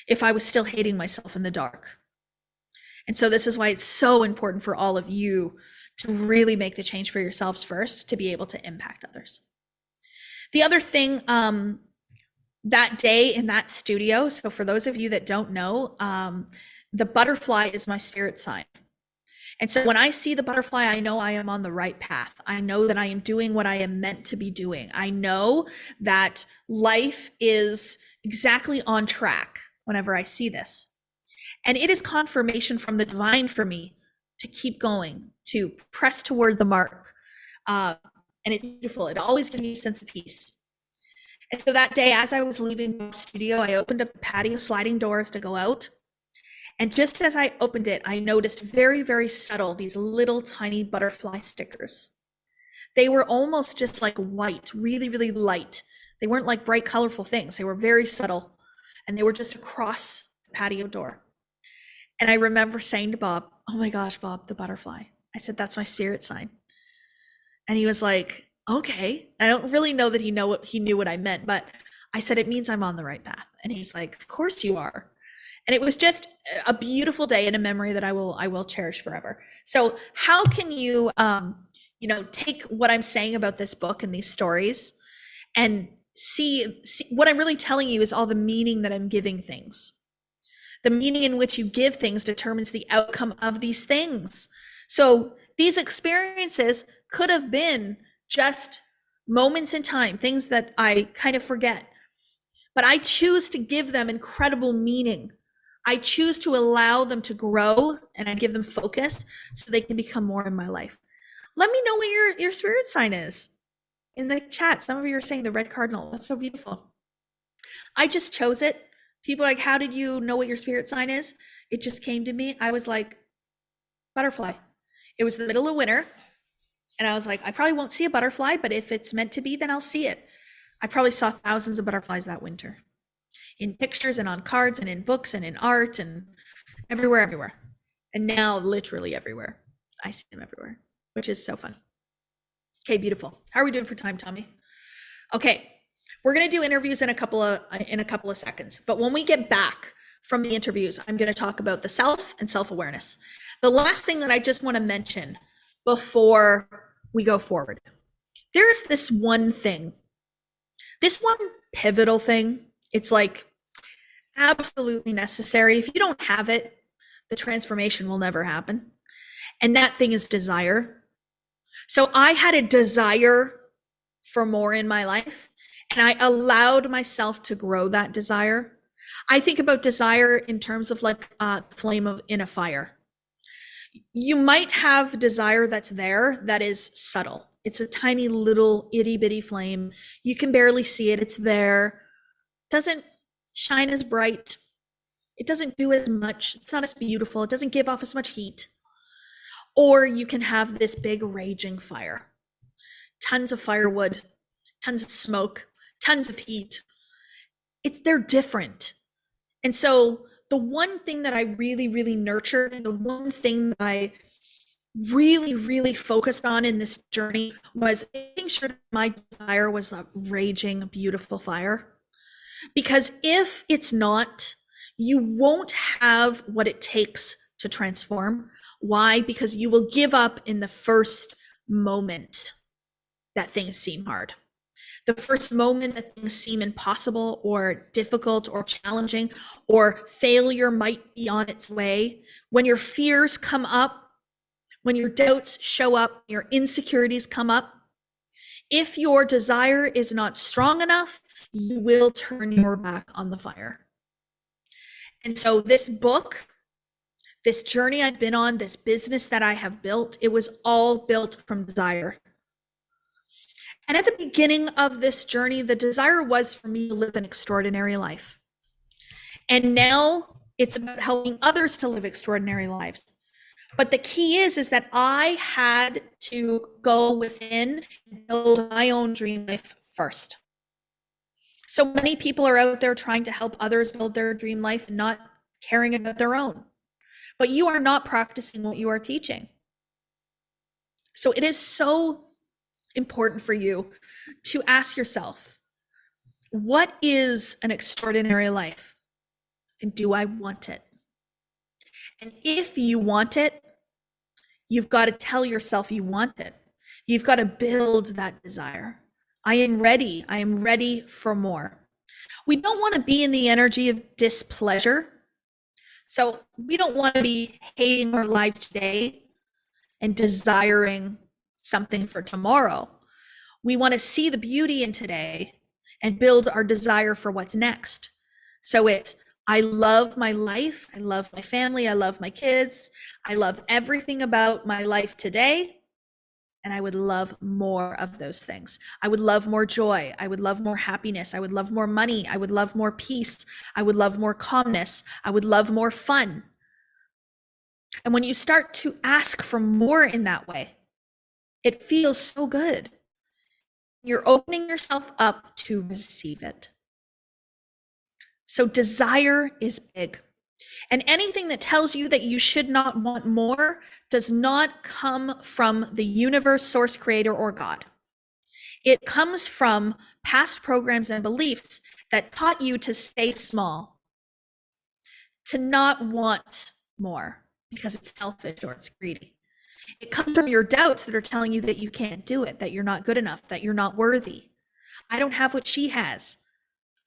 if I was still hating myself in the dark. And so this is why it's so important for all of you to really make the change for yourselves first to be able to impact others. The other thing that day in that studio, so for those of you that don't know, the butterfly is my spirit sign. And so when I see the butterfly, I know I am on the right path. I know that I am doing what I am meant to be doing. I know that life is exactly on track whenever I see this. And it is confirmation from the divine for me to keep going, to press toward the mark. And it's beautiful. It always gives me a sense of peace. And so that day, as I was leaving the studio, I opened up the patio sliding doors to go out. And just as I opened it, I noticed very, very subtle, these little tiny butterfly stickers. They were almost just like white, really, really light. They weren't like bright, colorful things. They were very subtle. And they were just across the patio door. And I remember saying to Bob, "Oh my gosh, Bob, the butterfly." I said, "That's my spirit sign." And he was like, "Okay." I don't really know that he knew what I meant, but I said, "It means I'm on the right path." And he's like, "Of course you are." And it was just a beautiful day and a memory that I will cherish forever. So how can you, take what I'm saying about this book and these stories and see what I'm really telling you is all the meaning that I'm giving things. The meaning in which you give things determines the outcome of these things. So these experiences could have been just moments in time, things that I kind of forget, but I choose to give them incredible meaning. I choose to allow them to grow, and I give them focus so they can become more in my life. Let me know what your spirit sign is in the chat. Some of you are saying the red cardinal. That's so beautiful. I just chose it. People are like, "How did you know what your spirit sign is?" It just came to me. I was like, butterfly. It was the middle of winter. And I was like, I probably won't see a butterfly, but if it's meant to be, then I'll see it. I probably saw thousands of butterflies that winter in pictures and on cards and in books and in art and everywhere. And now literally everywhere. I see them everywhere, which is so fun. Okay, beautiful. How are we doing for time, Tommy? Okay. We're going to do interviews in a couple of seconds. But when we get back from the interviews, I'm going to talk about the self and self-awareness. The last thing that I just want to mention before we go forward, there's this one thing, this one pivotal thing. It's like absolutely necessary. If you don't have it, the transformation will never happen. And that thing is desire. So I had a desire for more in my life. And I allowed myself to grow that desire. I think about desire in terms of like a flame in a fire. You might have desire that's there that is subtle. It's a tiny little itty bitty flame. You can barely see it. It's there. Doesn't shine as bright. It doesn't do as much. It's not as beautiful. It doesn't give off as much heat. Or you can have this big raging fire. Tons of firewood, tons of smoke, tons of heat. They're different. And so the one thing that I really, really nurtured, and the one thing that I really, really focused on in this journey was making sure that my desire was a raging, beautiful fire. Because if it's not, you won't have what it takes to transform. Why? Because you will give up in the first moment that things seem hard. The first moment that things seem impossible or difficult or challenging, or failure might be on its way. When your fears come up, when your doubts show up, your insecurities come up, if your desire is not strong enough, you will turn your back on the fire. And so this book, this journey I've been on, this business that I have built, it was all built from desire. And at the beginning of this journey, the desire was for me to live an extraordinary life. And now it's about helping others to live extraordinary lives. But the key is that I had to go within and build my own dream life first. So many people are out there trying to help others build their dream life and not caring about their own. But you are not practicing what you are teaching. So it is so important for you to ask yourself, what is an extraordinary life? And do I want it? And if you want it, you've got to tell yourself you want it. You've got to build that desire. I am ready. I am ready for more. We don't want to be in the energy of displeasure. So we don't want to be hating our life today and desiring something for tomorrow. We want to see the beauty in today and build our desire for what's next. So it's, I love my life. I love my family. I love my kids. I love everything about my life today. And I would love more of those things. I would love more joy. I would love more happiness. I would love more money. I would love more peace. I would love more calmness. I would love more fun. And when you start to ask for more in that way, it feels so good. You're opening yourself up to receive it. So desire is big. And anything that tells you that you should not want more does not come from the universe, source, creator, or God. It comes from past programs and beliefs that taught you to stay small, to not want more because it's selfish or it's greedy. It comes from your doubts that are telling you that you can't do it, that you're not good enough, that you're not worthy. I don't have what she has.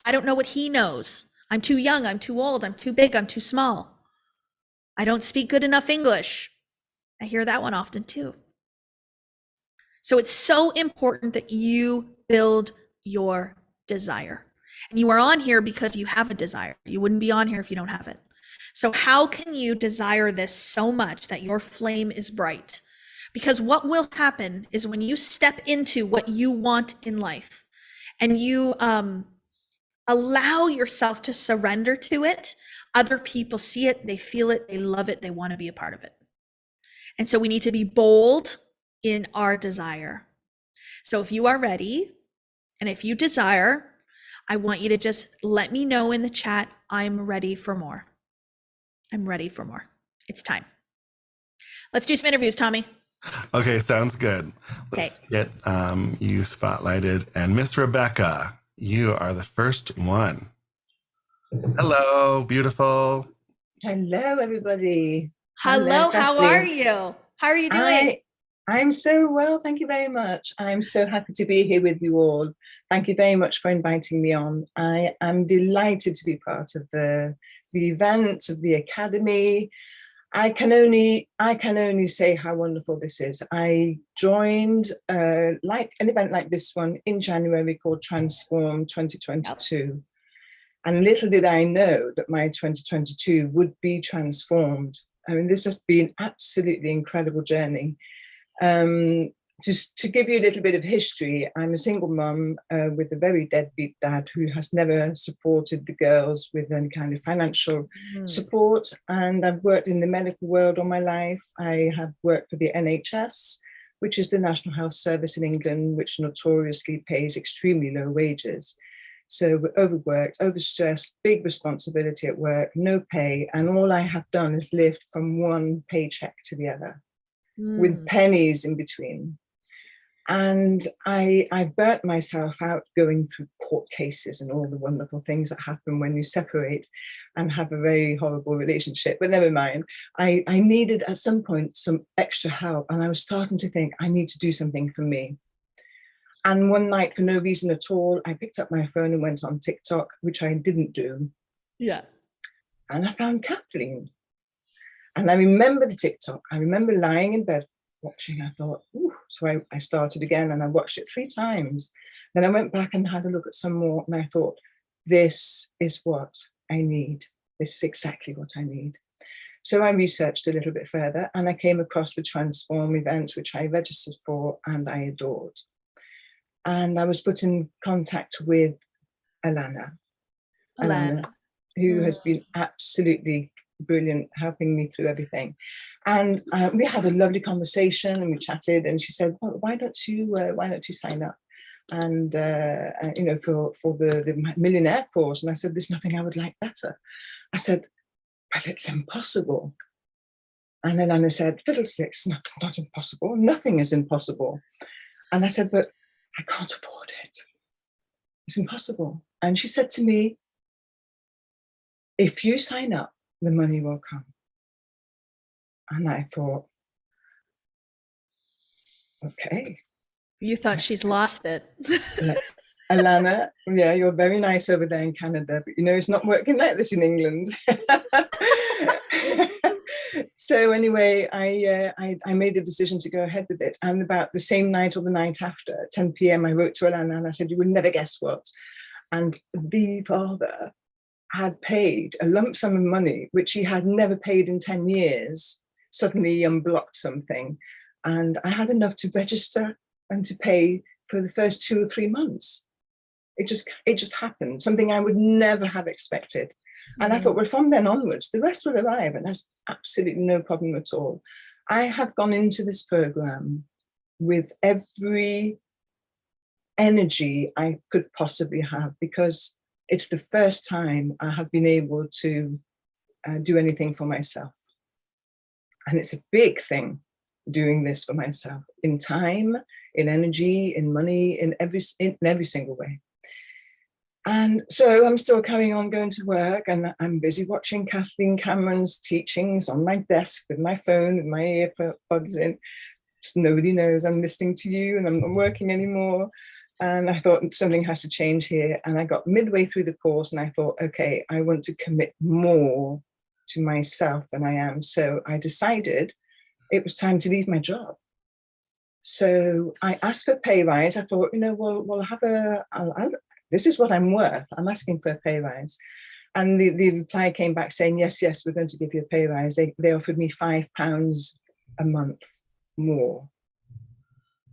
I don't know what he knows. I'm too young, I'm too old, I'm too big, I'm too small. I don't speak good enough English. I hear that one often too. So it's so important that you build your desire. And you are on here because you have a desire. You wouldn't be on here if you don't have it. So how can you desire this so much that your flame is bright? Because what will happen is when you step into what you want in life and you allow yourself to surrender to it, other people see it, they feel it, they love it, they want to be a part of it. And so we need to be bold in our desire. So if you are ready, and if you desire, I want you to just let me know in the chat, I'm ready for more. I'm ready for more. It's time. Let's do some interviews, Tommy. Okay, sounds good. Let's get you spotlighted. And Miss Rebecca, you are the first one. Hello, beautiful. Hello, everybody. Hello, how Kathleen. are you? How are you doing? I'm so well, thank you very much. I'm so happy to be here with you all. Thank you very much for inviting me on. I am delighted to be part of the event, of the Academy. I can only say how wonderful this is. I joined like an event like this one in January called Transform 2022. And little did I know that my 2022 would be transformed. I mean, this has been absolutely incredible journey. Just to give you a little bit of history, I'm a single mum with a very deadbeat dad who has never supported the girls with any kind of financial support. And I've worked in the medical world all my life. I have worked for the NHS, which is the National Health Service in England, which notoriously pays extremely low wages. So we're overworked, overstressed, big responsibility at work, no pay. And all I have done is lived from one paycheck to the other with pennies in between. And I burnt myself out going through court cases and all the wonderful things that happen when you separate and have a very horrible relationship. But never mind. I needed at some point some extra help. And I was starting to think, I need to do something for me. And one night, for no reason at all, I picked up my phone and went on TikTok, which I didn't do. Yeah. And I found Kathleen. And I remember the TikTok. I remember lying in bed watching. I thought, ooh. So I started again and I watched it 3 times. Then I went back and had a look at some more. And I thought, this is what I need. This is exactly what I need. So I researched a little bit further and I came across the Transform event, which I registered for and I adored. And I was put in contact with Alana, who has been absolutely brilliant, helping me through everything. And we had a lovely conversation and we chatted. And she said, well, why don't you sign up? And for the millionaire course. And I said, there's nothing I would like better. I said, but it's impossible. And then Anna said, fiddlesticks, not impossible. Nothing is impossible. And I said, but I can't afford it. It's impossible. And she said to me, if you sign up, the money will come. And I thought, okay. You thought she's lost it. Alana, yeah, you're very nice over there in Canada, but it's not working like this in England. So anyway, I made the decision to go ahead with it. And about the same night or the night after, at 10 p.m., I wrote to Alana and I said, you would never guess what. And the father had paid a lump sum of money, which he had never paid in 10 years, suddenly unblocked something. And I had enough to register and to pay for the first 2 or 3 months. It just happened, something I would never have expected. And I thought, well, from then onwards, the rest will arrive, and that's absolutely no problem at all. I have gone into this program with every energy I could possibly have, because it's the first time I have been able to do anything for myself. And it's a big thing, doing this for myself, in time, in energy, in money, in every single way. And so I'm still carrying on going to work, and I'm busy watching Kathleen Cameron's teachings on my desk with my phone, with my earbuds in. Just nobody knows I'm listening to you and I'm not working anymore. And I thought something has to change here. And I got midway through the course and I thought, okay, I want to commit more to myself than I am. So I decided it was time to leave my job. So I asked for a pay rise. I thought, this is what I'm worth. I'm asking for a pay rise. And the reply came back saying, yes, we're going to give you a pay rise. They offered me £5 a month more.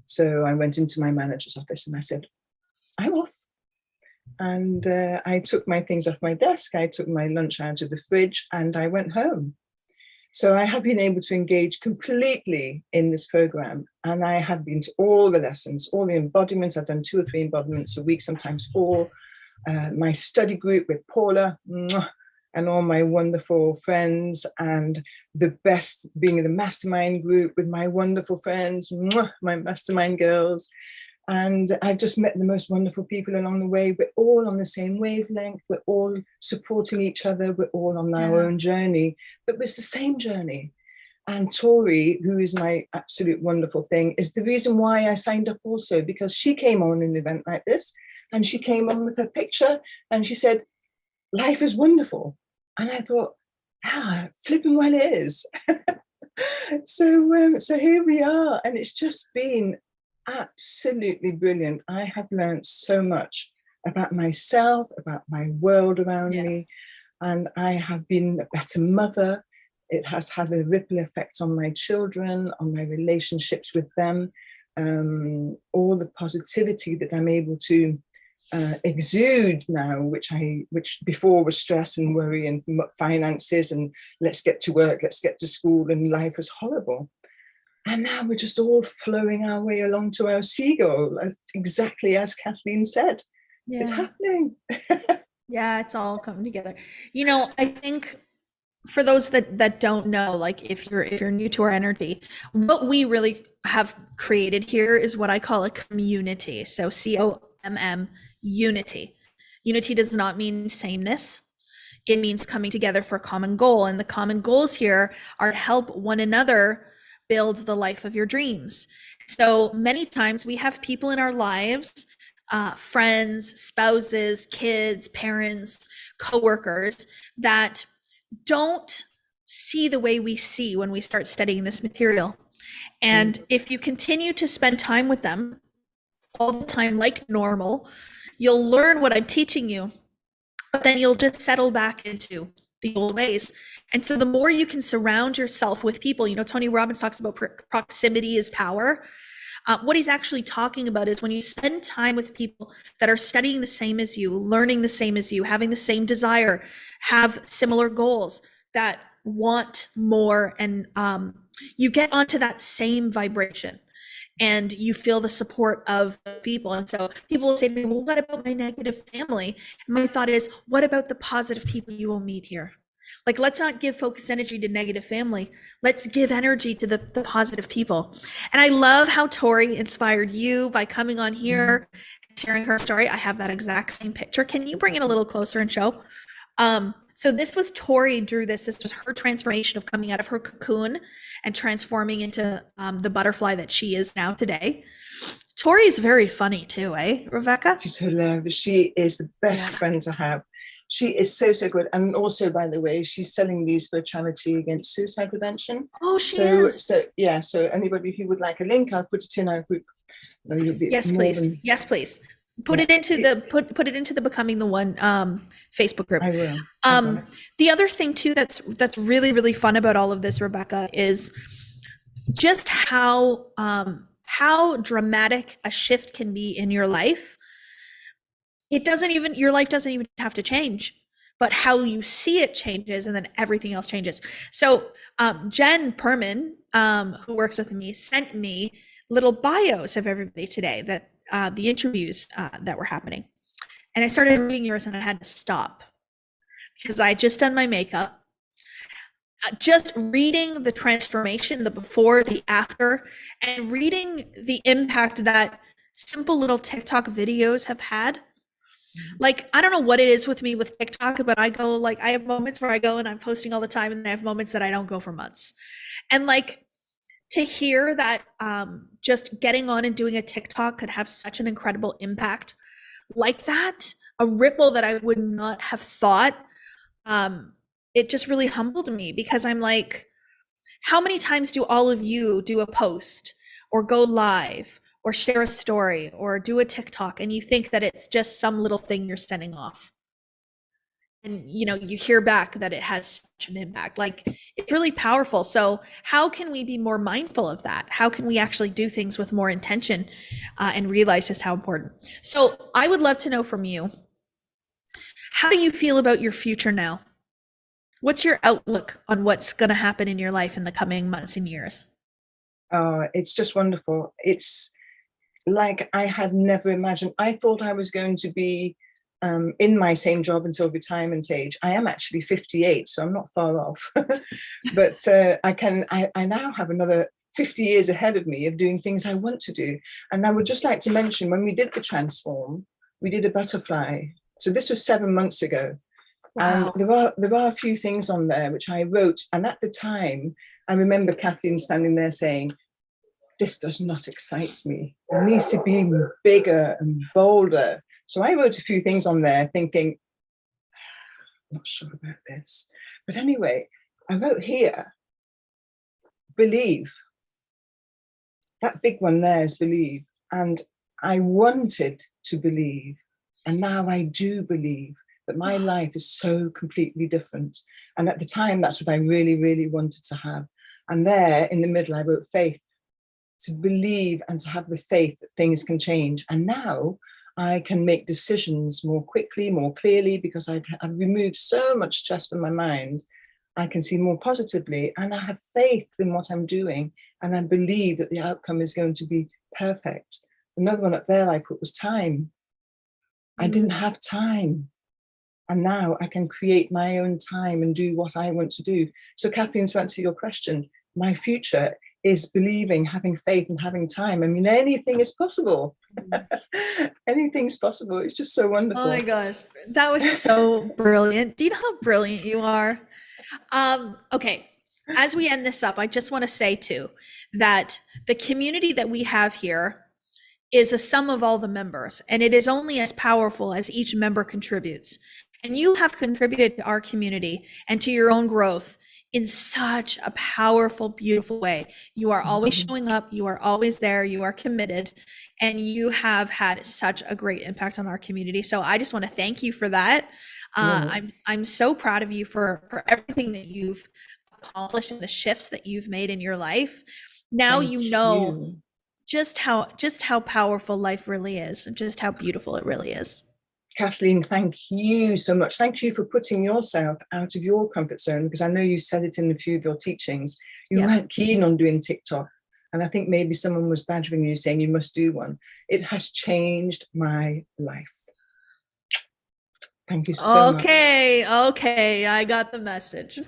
So I went into my manager's office and I said, I'm off. And I took my things off my desk. I took my lunch out of the fridge and I went home. So I have been able to engage completely in this program. And I have been to all the lessons, all the embodiments. I've done 2 or 3 embodiments a week, sometimes 4. My study group with Paula and all my wonderful friends, and the best being in the mastermind group with my wonderful friends, my mastermind girls. And I've just met the most wonderful people along the way. We're all on the same wavelength. We're all supporting each other. We're all on our own journey, but it's the same journey. And Tori, who is my absolute wonderful thing, is the reason why I signed up also, because she came on an event like this and she came on with her picture and she said, life is wonderful. And I thought, flipping well it is. So here we are. And it's just been absolutely brilliant. I have learned so much about myself, about my world around me, and I have been a better mother. It has had a ripple effect on my children, on my relationships with them, all the positivity that I'm able to exude now, which before was stress and worry and finances and let's get to work, let's get to school, and life was horrible. And now we're just all flowing our way along to our seagull, exactly as Kathleen said. It's happening. Yeah, it's all coming together. You know, I think for those that don't know, like if you're new to our energy, what we really have created here is what I call a community. So COMM, unity. Unity does not mean sameness. It means coming together for a common goal. And the common goals here are to help one another build the life of your dreams. So many times we have people in our lives, friends, spouses, kids, parents, coworkers that don't see the way we see when we start studying this material. And if you continue to spend time with them all the time like normal, you'll learn what I'm teaching you, but then you'll just settle back into the old ways. And so the more you can surround yourself with people, you know, Tony Robbins talks about proximity is power. What he's actually talking about is when you spend time with people that are studying the same as you, learning the same as you, having the same desire, have similar goals, that want more, and you get onto that same vibration and you feel the support of people. And so people will say to me, well, what about my negative family? And my thought is, what about the positive people you will meet here? Like, let's not give focus energy to negative family. Let's give energy to the positive people. And I love how Tori inspired you by coming on here, sharing her story. I have that exact same picture. Can you bring it a little closer and show? So this was Tori drew this. This was her transformation of coming out of her cocoon and transforming into the butterfly that she is now today. Tori is very funny too, eh, Rebecca? She's hilarious. She is the best friend to have. She is so good. And also, by the way, she's selling these for charity against suicide prevention. Oh, she is. So anybody who would like a link, I'll put it in our group. Yes, please. Yes, please. Put Yeah, it into put it into the Becoming the One Facebook group. I will. I will. The other thing too that's really, really fun about all of this, Rebecca, is just how dramatic a shift can be in your life. Your life doesn't even have to change, but how you see it changes, and then everything else changes. So Jen Perman, who works with me, sent me little bios of everybody today, that the interviews that were happening. And I started reading yours and I had to stop because I had just done my makeup. Just reading the transformation, the before, the after, and reading the impact that simple little TikTok videos have had. Like, I don't know what it is with me with TikTok, but I have moments where I go and I'm posting all the time, and then I have moments that I don't go for months. And like, to hear that just getting on and doing a TikTok could have such an incredible impact like that, a ripple that I would not have thought, it just really humbled me, because I'm like, how many times do all of you do a post or go live or share a story or do a TikTok, and you think that it's just some little thing you're sending off? And you hear back that it has such an impact. Like, it's really powerful. So how can we be more mindful of that? How can we actually do things with more intention and realize just how important? So I would love to know from you, how do you feel about your future now? What's your outlook on what's going to happen in your life in the coming months and years? It's just wonderful. It's like I had never imagined. I thought I was going to be in my same job until retirement age. I am actually 58, so I'm not far off. But I now have another 50 years ahead of me of doing things I want to do. And I would just like to mention, when we did the transform, we did a butterfly. So this was 7 months ago. Wow. And there are a few things on there which I wrote. And at the time, I remember Kathleen standing there saying, "This does not excite me. It needs to be bigger and bolder." So I wrote a few things on there thinking, I'm not sure about this. But anyway, I wrote here, believe. That big one there is believe. And I wanted to believe. And now I do believe that my life is so completely different. And at the time, that's what I really, really wanted to have. And there in the middle, I wrote faith, to believe and to have the faith that things can change. And now I can make decisions more quickly, more clearly, because I've removed so much stress from my mind. I can see more positively, and I have faith in what I'm doing. And I believe that the outcome is going to be perfect. Another one up there I put was time. I didn't have time. And now I can create my own time and do what I want to do. So Kathleen, to answer your question, my future is believing, having faith, and having time. I mean, anything is possible. Anything's possible. It's just so wonderful. Oh my gosh, that was so brilliant. Do you know how brilliant you are? Okay, as we end this up, I just want to say too, that the community that we have here is a sum of all the members, and it is only as powerful as each member contributes. And you have contributed to our community and to your own growth in such a powerful, beautiful way. You are always showing up, you are always there, you are committed, and you have had such a great impact on our community. So I just want to thank you for that. I'm so proud of you for everything that you've accomplished and the shifts that you've made in your life. Now you know just how powerful life really is, and just how beautiful it really is. Kathleen, thank you so much. Thank you for putting yourself out of your comfort zone, because I know you said it in a few of your teachings. You weren't keen on doing TikTok. And I think maybe someone was badgering you saying you must do one. It has changed my life. Thank you so much. Okay, I got the message.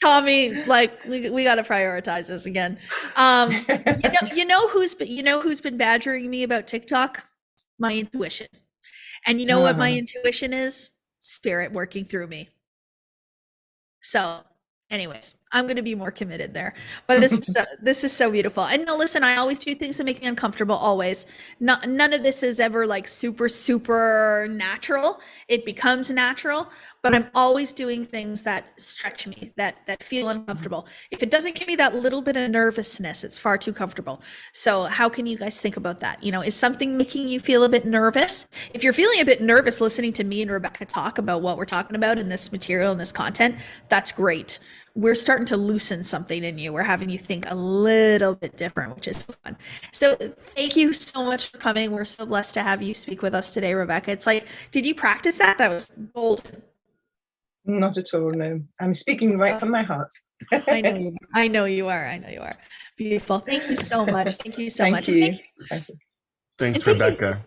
Tommy, like we got to prioritize this again. You know who's been badgering me about TikTok? My intuition. And you know what my intuition is? Spirit working through me. So anyways, I'm going to be more committed there. But this is so beautiful. And no, listen, I always do things that make me uncomfortable, always. None of this is ever like super natural. It becomes natural, but I'm always doing things that stretch me, that feel uncomfortable. If it doesn't give me that little bit of nervousness, it's far too comfortable. So how can you guys think about that? You know, is something making you feel a bit nervous? If you're feeling a bit nervous listening to me and Rebecca talk about what we're talking about in this material and this content, that's great. We're starting to loosen something in you. We're having you think a little bit different, which is fun. So thank you so much for coming. We're so blessed to have you speak with us today, Rebecca. It's like, did you practice that? That was golden. Not at all, no. I'm speaking right from my heart. I know you are. I know you are. Beautiful. Thank you so much. Thank you so much. Thank you. Thanks, Rebecca.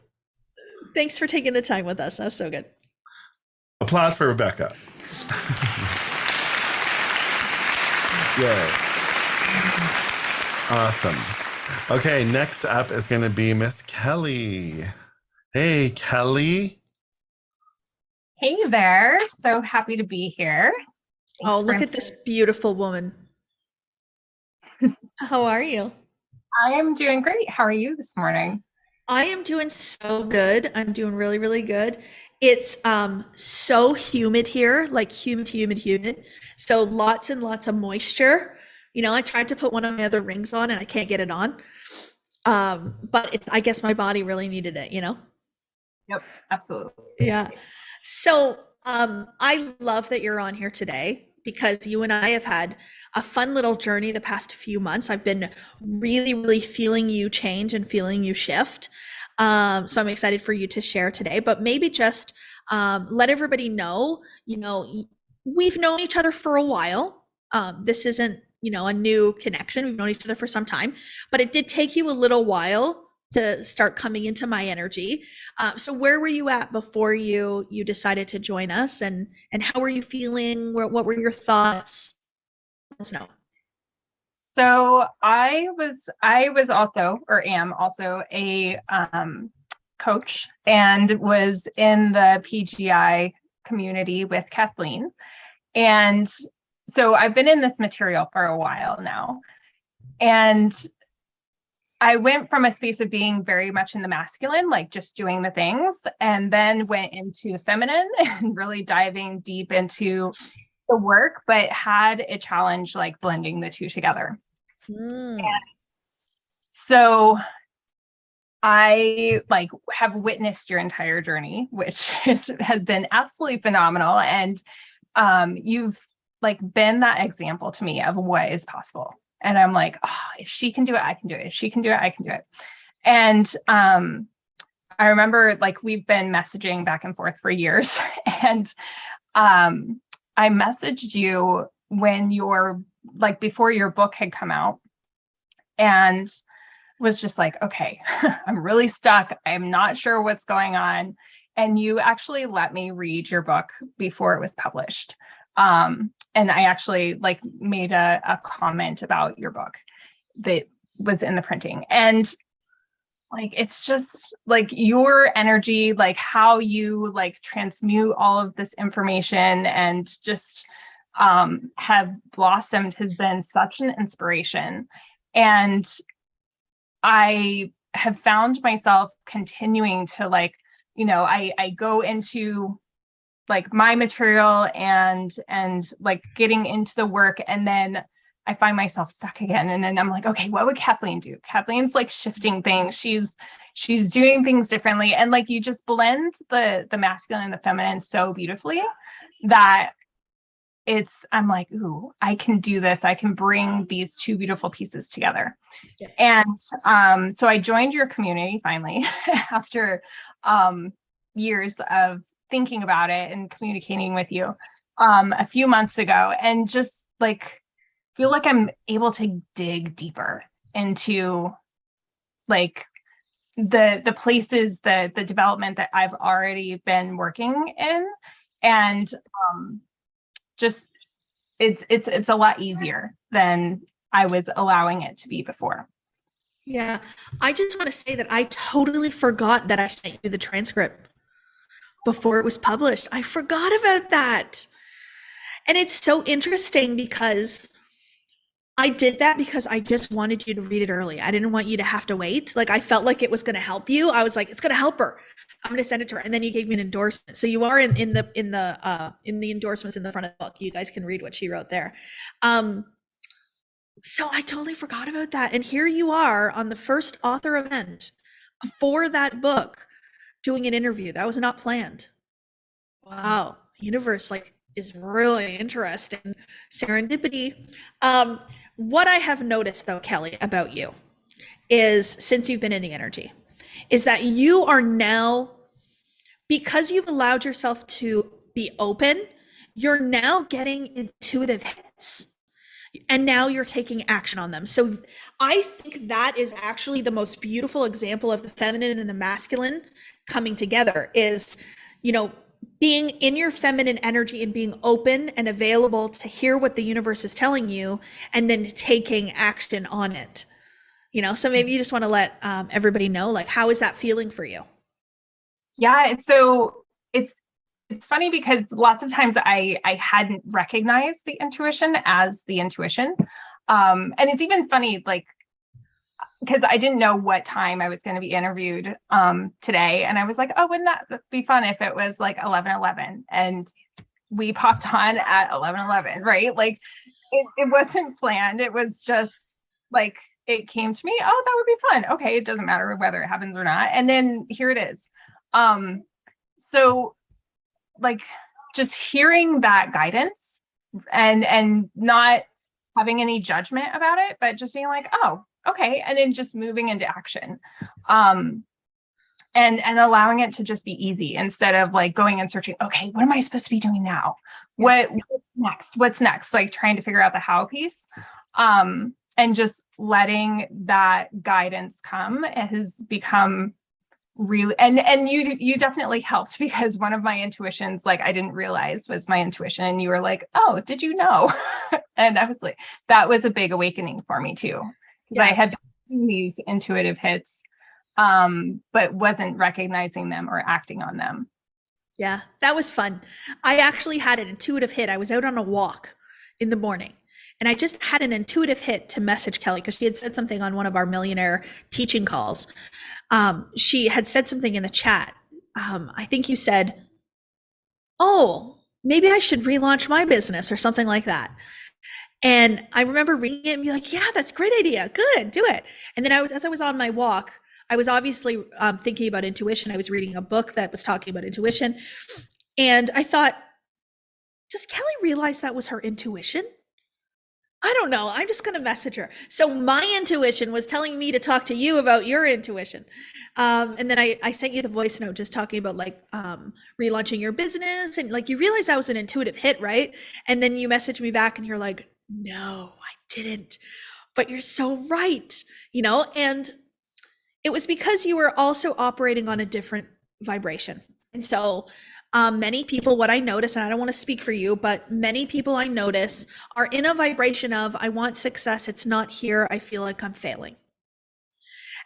Thanks for taking the time with us. That was so good. Applause for Rebecca. Yay. Awesome. Okay, next up is going to be Miss Kelly. Hey, Kelly. Hey there. So happy to be here. Oh, look at this beautiful woman. How are you? I am doing great. How are you this morning? I am doing so good. I'm doing really, really good. It's so humid here, like humid. So lots and lots of moisture. You know, I tried to put one of my other rings on and I can't get it on. But I guess my body really needed it, you know? Yep, absolutely. Yeah. So I love that you're on here today because you and I have had a fun little journey the past few months. I've been really, really feeling you change and feeling you shift. So I'm excited for you to share today, but maybe just let everybody know, you know, we've known each other for a while. This isn't, you know, a new connection. We've known each other for some time, but it did take you a little while to start coming into my energy. So where were you at before you decided to join us, and how were you feeling? What were your thoughts? Let us know. So I was also, or am also, a coach and was in the PGI community with Kathleen. And so I've been in this material for a while now. And I went from a space of being very much in the masculine, like just doing the things, and then went into the feminine and really diving deep into the work, but had a challenge like blending the two together. And so I like have witnessed your entire journey, which has been absolutely phenomenal. And you've like been that example to me of what is possible. And I'm like, oh, if she can do it, I can do it. If she can do it, I can do it. And I remember like we've been messaging back and forth for years. And I messaged you when before your book had come out, and was just like, okay, I'm really stuck. I'm not sure what's going on. And you actually let me read your book before it was published. And I actually like made a comment about your book that was in the printing. And like, it's just like your energy, like how you like transmute all of this information and just have blossomed has been such an inspiration. And I have found myself continuing to like, you know, I go into like my material and like getting into the work, and then I find myself stuck again. And then I'm like, okay, what would Kathleen do? Kathleen's like shifting things. She's doing things differently. And like, you just blend the masculine and the feminine so beautifully that I'm like, ooh, I can do this. I can bring these two beautiful pieces together. Yeah. And so I joined your community finally after years of thinking about it and communicating with you a few months ago, and just like feel like I'm able to dig deeper into like the places, the development that I've already been working in, and just it's a lot easier than I was allowing it to be before. Yeah, I just want to say that I totally forgot that I sent you the transcript before it was published. I forgot about that. And it's so interesting because I did that because I just wanted you to read it early. I didn't want you to have to wait. Like, I felt like it was going to help you. I was like, it's going to help her. I'm going to send it to her. And then you gave me an endorsement. So you are in the endorsements in the front of the book. You guys can read what she wrote there. So I totally forgot about that. And here you are on the first author event for that book doing an interview. That was not planned. Wow. Universe is really interesting. Serendipity. What I have noticed though, Kelly, about you is, since you've been in the energy, is that you are now, because you've allowed yourself to be open, you're now getting intuitive hits. And now you're taking action on them. So I think that is actually the most beautiful example of the feminine and the masculine coming together, is, being in your feminine energy and being open and available to hear what the universe is telling you, and then taking action on it. So maybe you just want to let everybody know, how is that feeling for you? Yeah, so it's funny because lots of times I hadn't recognized the intuition as the intuition. And it's even funny, because I didn't know what time I was going to be interviewed today. And I was like, oh, wouldn't that be fun if it was 11:11? And we popped on at 11:11, right? It wasn't planned. It was just it came to me, oh, that would be fun. Okay, it doesn't matter whether it happens or not. And then here it is. So just hearing that guidance and not having any judgment about it, but just being like, oh, okay. And then just moving into action. And allowing it to just be easy, instead of going and searching, okay, what am I supposed to be doing now? What's next? What's next? Trying to figure out the how piece. And just letting that guidance come has become really, and you definitely helped, because one of my intuitions, I didn't realize was my intuition, and you were like, oh, did you know? And I was like, that was a big awakening for me too, because I had these intuitive hits, but wasn't recognizing them or acting on them. Yeah, that was fun. I actually had an intuitive hit. I was out on a walk in the morning, and I just had an intuitive hit to message Kelly, because she had said something on one of our millionaire teaching calls. She had said something in the chat. I think you said, oh, maybe I should relaunch my business or something like that. And I remember reading it and be like, yeah, that's a great idea. Good, do it. And then as I was on my walk, I was obviously thinking about intuition. I was reading a book that was talking about intuition. And I thought, does Kelly realize that was her intuition? I don't know. I'm just going to message her. So my intuition was telling me to talk to you about your intuition. And then I sent you the voice note just talking about relaunching your business. And you realize that was an intuitive hit, right? And then you messaged me back and you're like, no, I didn't. But you're so right. And it was because you were also operating on a different vibration. And so many people, what I notice, and I don't want to speak for you, but many people I notice are in a vibration of, I want success, it's not here, I feel like I'm failing.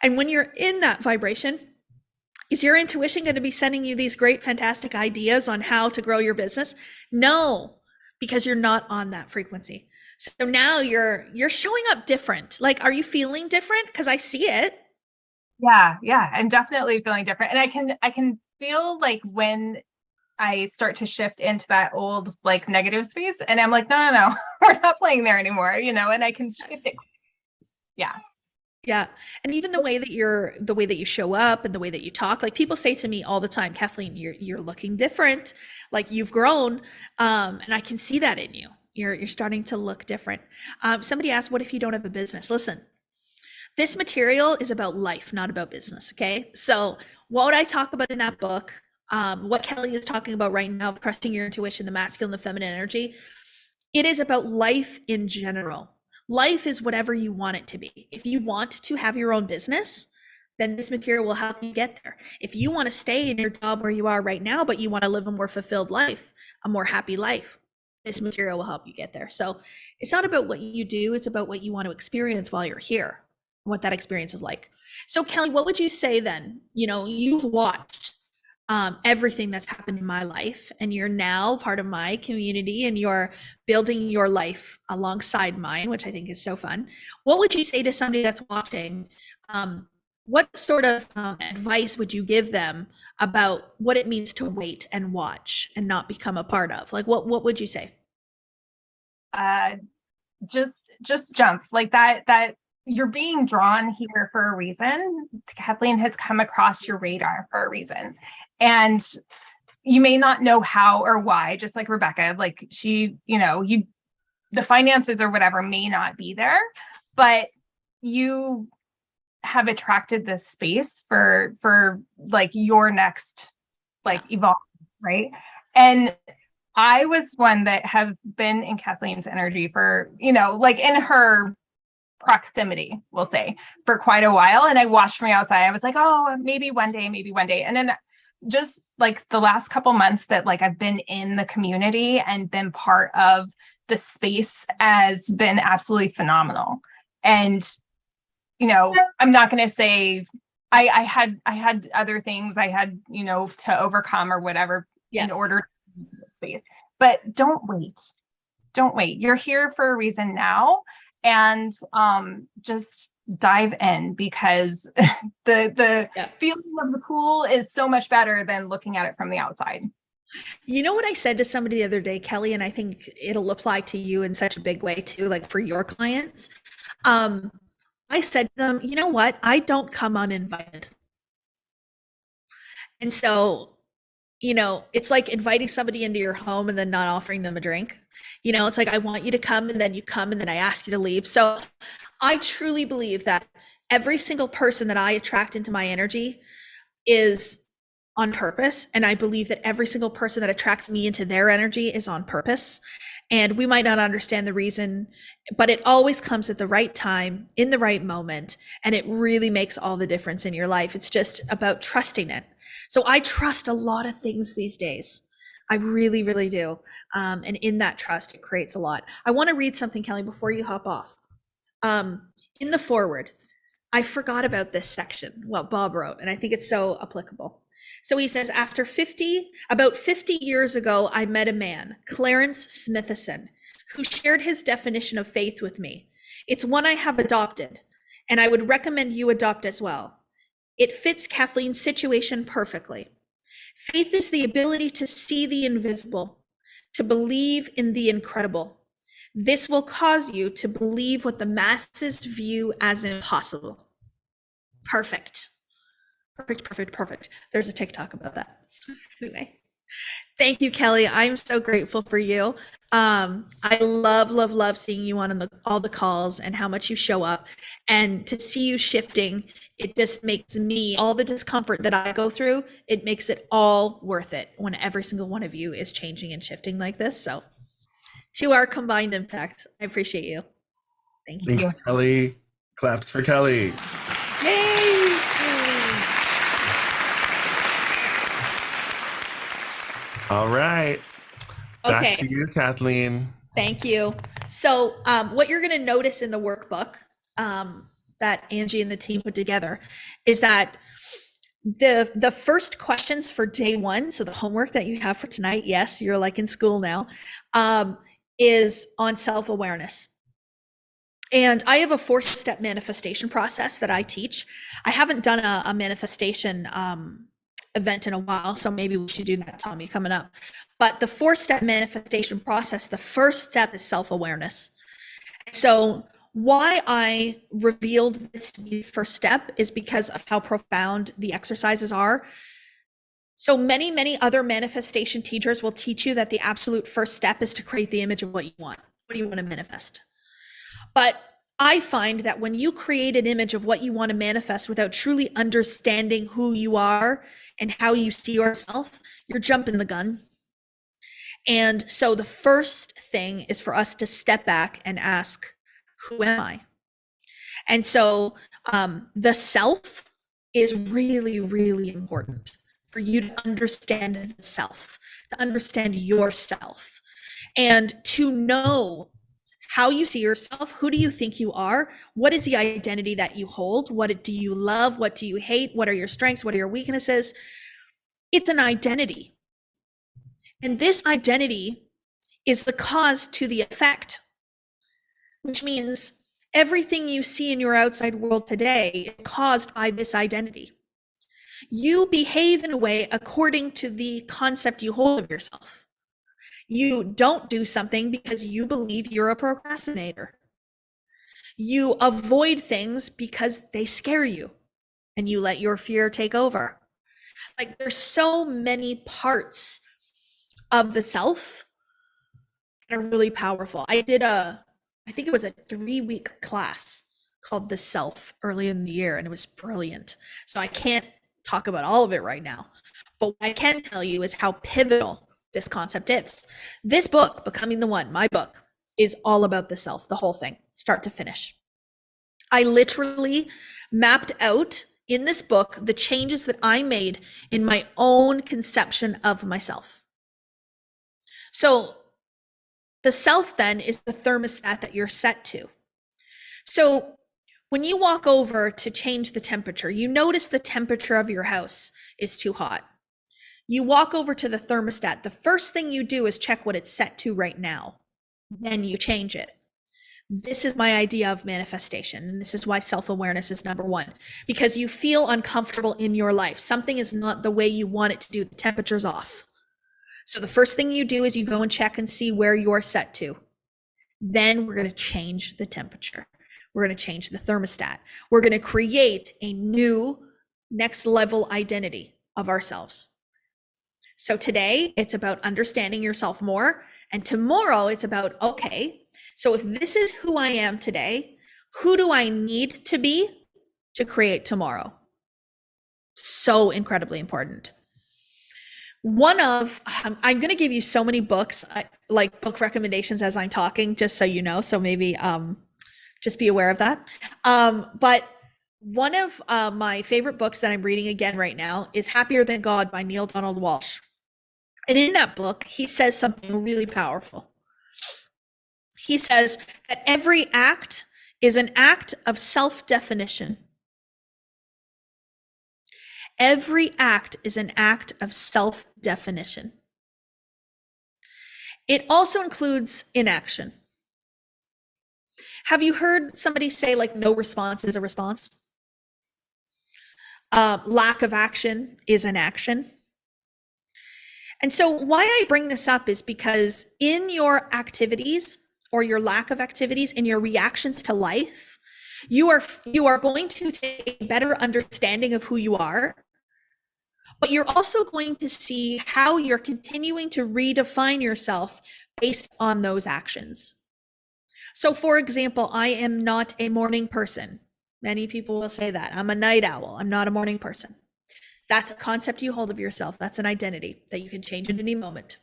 And when you're in that vibration, is your intuition going to be sending you these great, fantastic ideas on how to grow your business? No, because you're not on that frequency. So now you're showing up different. Are you feeling different? Because I see it. Yeah, I'm definitely feeling different. And I can feel when I start to shift into that old negative space, and I'm like, no, we're not playing there anymore, and I can shift it. Yeah. And even the way that you show up and the way that you talk, people say to me all the time, Kathleen, you're looking different, you've grown. And I can see that in you. You're starting to look different. Somebody asked, what if you don't have a business? Listen, this material is about life, not about business. Okay. So what I talk about in that book, what Kelly is talking about right now, trusting your intuition, the masculine, the feminine energy, it is about life in general. Life is whatever you want it to be. If you want to have your own business, then this material will help you get there. If you want to stay in your job where you are right now, but you want to live a more fulfilled life, a more happy life, this material will help you get there. So it's not about what you do, it's about what you want to experience while you're here, what that experience is like. So Kelly, what would you say then? You've watched everything that's happened in my life, and you're now part of my community, and you're building your life alongside mine, which I think is so fun. What would you say to somebody that's watching? What sort of advice would you give them about what it means to wait and watch and not become a part of? Like, what would you say? Just jump like that. You're being drawn here for a reason. Kathleen has come across your radar for a reason. And you may not know how or why, just like Rebecca, like she, the finances or whatever may not be there, but you have attracted this space for like your next, like evolve, right? And I was one that have been in Kathleen's energy for, like in her proximity, we'll say, for quite a while. And I watched from the outside. I was like, oh, maybe one day. And then just like the last couple months that like I've been in the community and been part of the space has been absolutely phenomenal. And, I'm not going to say I had other things I had, to overcome or whatever in order to use the space. But don't wait. You're here for a reason now. And just dive in, because the feeling of the pool is so much better than looking at it from the outside. You know what I said to somebody the other day, Kelly, and I think it'll apply to you in such a big way too, like for your clients. I said to them, you know what? I don't come uninvited. And so, it's like inviting somebody into your home and then not offering them a drink. It's like, I want you to come, and then you come, and then I ask you to leave. So I truly believe that every single person that I attract into my energy is on purpose. And I believe that every single person that attracts me into their energy is on purpose. And we might not understand the reason, but it always comes at the right time, in the right moment. And it really makes all the difference in your life. It's just about trusting it. So I trust a lot of things these days. I really, really do. And in that trust, it creates a lot. I want to read something, Kelly, before you hop off. In the foreword, I forgot about this section, what Bob wrote, and I think it's so applicable. So he says, about 50 years ago, I met a man, Clarence Smithison, who shared his definition of faith with me. It's one I have adopted, and I would recommend you adopt as well. It fits Kathleen's situation perfectly. Faith is the ability to see the invisible, to believe in the incredible. This will cause you to believe what the masses view as impossible. Perfect. There's a TikTok about that. Anyway, thank you, Kelly. I'm so grateful for you. I love seeing you on all the calls and how much you show up, and to see you shifting. It just makes me, all the discomfort that I go through, it makes it all worth it when every single one of you is changing and shifting like this. So to our combined impact, I appreciate you. Thank you. Thanks, Kelly. Claps for Kelly. Yay! All right. Back to you, Kathleen. Thank you. So what you're going to notice in the workbook that Angie and the team put together is that the first questions for day one, so the homework that you have for tonight, yes, you're like in school now, is on self-awareness. And I have a 4-step manifestation process that I teach. I haven't done a manifestation event in a while, so maybe we should do that, Tommy, coming up. But the 4-step manifestation process, the first step is self-awareness. So why I revealed this to be the first step is because of how profound the exercises are. So many other manifestation teachers will teach you that the absolute first step is to create the image of what you want. What do you want to manifest? But I find that when you create an image of what you want to manifest without truly understanding who you are and how you see yourself, you're jumping the gun. And so the first thing is for us to step back and ask, who am I? And so the self is really, really important for you to understand the self, to understand yourself, and to know how you see yourself. Who do you think you are? What is the identity that you hold? What do you love? What do you hate? What are your strengths? What are your weaknesses? It's an identity. And this identity is the cause to the effect, which means everything you see in your outside world today is caused by this identity. You behave in a way according to the concept you hold of yourself. You don't do something because you believe you're a procrastinator. You avoid things because they scare you and you let your fear take over. Like, there's so many parts of the self that are really powerful. I think it was a 3-week class called The Self early in the year, and it was brilliant. So I can't talk about all of it right now, but what I can tell you is how pivotal this concept is. This book, Becoming the One, my book, is all about the self, the whole thing, start to finish. I literally mapped out in this book the changes that I made in my own conception of myself. So the self then is the thermostat that you're set to. So when you walk over to change the temperature, you notice the temperature of your house is too hot. You walk over to the thermostat. The first thing you do is check what it's set to right now. Then you change it. This is my idea of manifestation. And this is why self-awareness is number one, because you feel uncomfortable in your life. Something is not the way you want it to do. The temperature's off. So the first thing you do is you go and check and see where you're set to. Then we're going to change the temperature. We're going to change the thermostat. We're going to create a new next level identity of ourselves. So today it's about understanding yourself more. And tomorrow it's about, okay, so if this is who I am today, who do I need to be to create tomorrow? So incredibly important. I'm going to give you so many books, like book recommendations as I'm talking, just so you know. So maybe just be aware of that. But one of my favorite books that I'm reading again right now is Happier Than God by Neil Donald Walsh. And in that book, he says something really powerful. He says that every act is an act of self-definition. Every act is an act of self-definition. It also includes inaction. Have you heard somebody say, like, no response is a response? Lack of action is an action. And so why I bring this up is because in your activities or your lack of activities, in your reactions to life, you are going to take a better understanding of who you are, but you're also going to see how you're continuing to redefine yourself based on those actions. So for example, I am not a morning person. Many people will say that. I'm a night owl. I'm not a morning person. That's a concept you hold of yourself. That's an identity that you can change at any moment.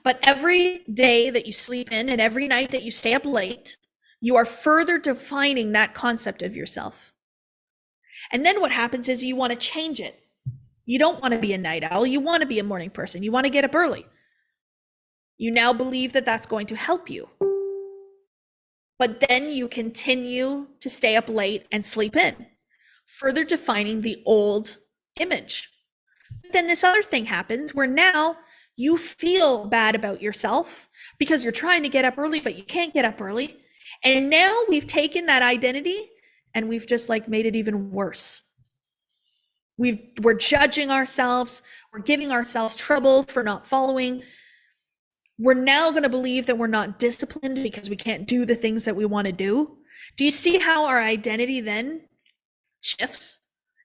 But every day that you sleep in and every night that you stay up late, you are further defining that concept of yourself. And then what happens is you want to change it. You don't want to be a night owl. You want to be a morning person. You want to get up early. You now believe that that's going to help you. But then you continue to stay up late and sleep in, further defining the old image. Then this other thing happens where now you feel bad about yourself because you're trying to get up early, but you can't get up early. And now we've taken that identity and we've just like made it even worse. We're judging ourselves. We're giving ourselves trouble for not following. We're now going to believe that we're not disciplined because we can't do the things that we want to do. Do you see how our identity then shifts?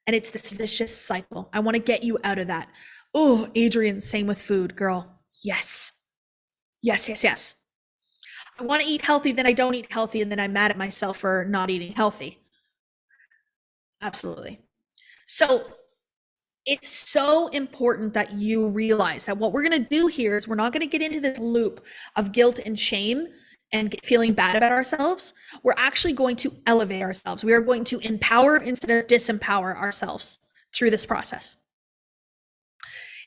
And it's this vicious cycle. I want to get you out of that. Oh, Adrian, same with food, girl. Yes. Yes, yes, yes. I want to eat healthy, then I don't eat healthy, and then I'm mad at myself for not eating healthy. Absolutely. So it's so important that you realize that what we're going to do here is we're not going to get into this loop of guilt and shame and feeling bad about ourselves. We're actually going to elevate ourselves. We are going to empower instead of disempower ourselves through this process.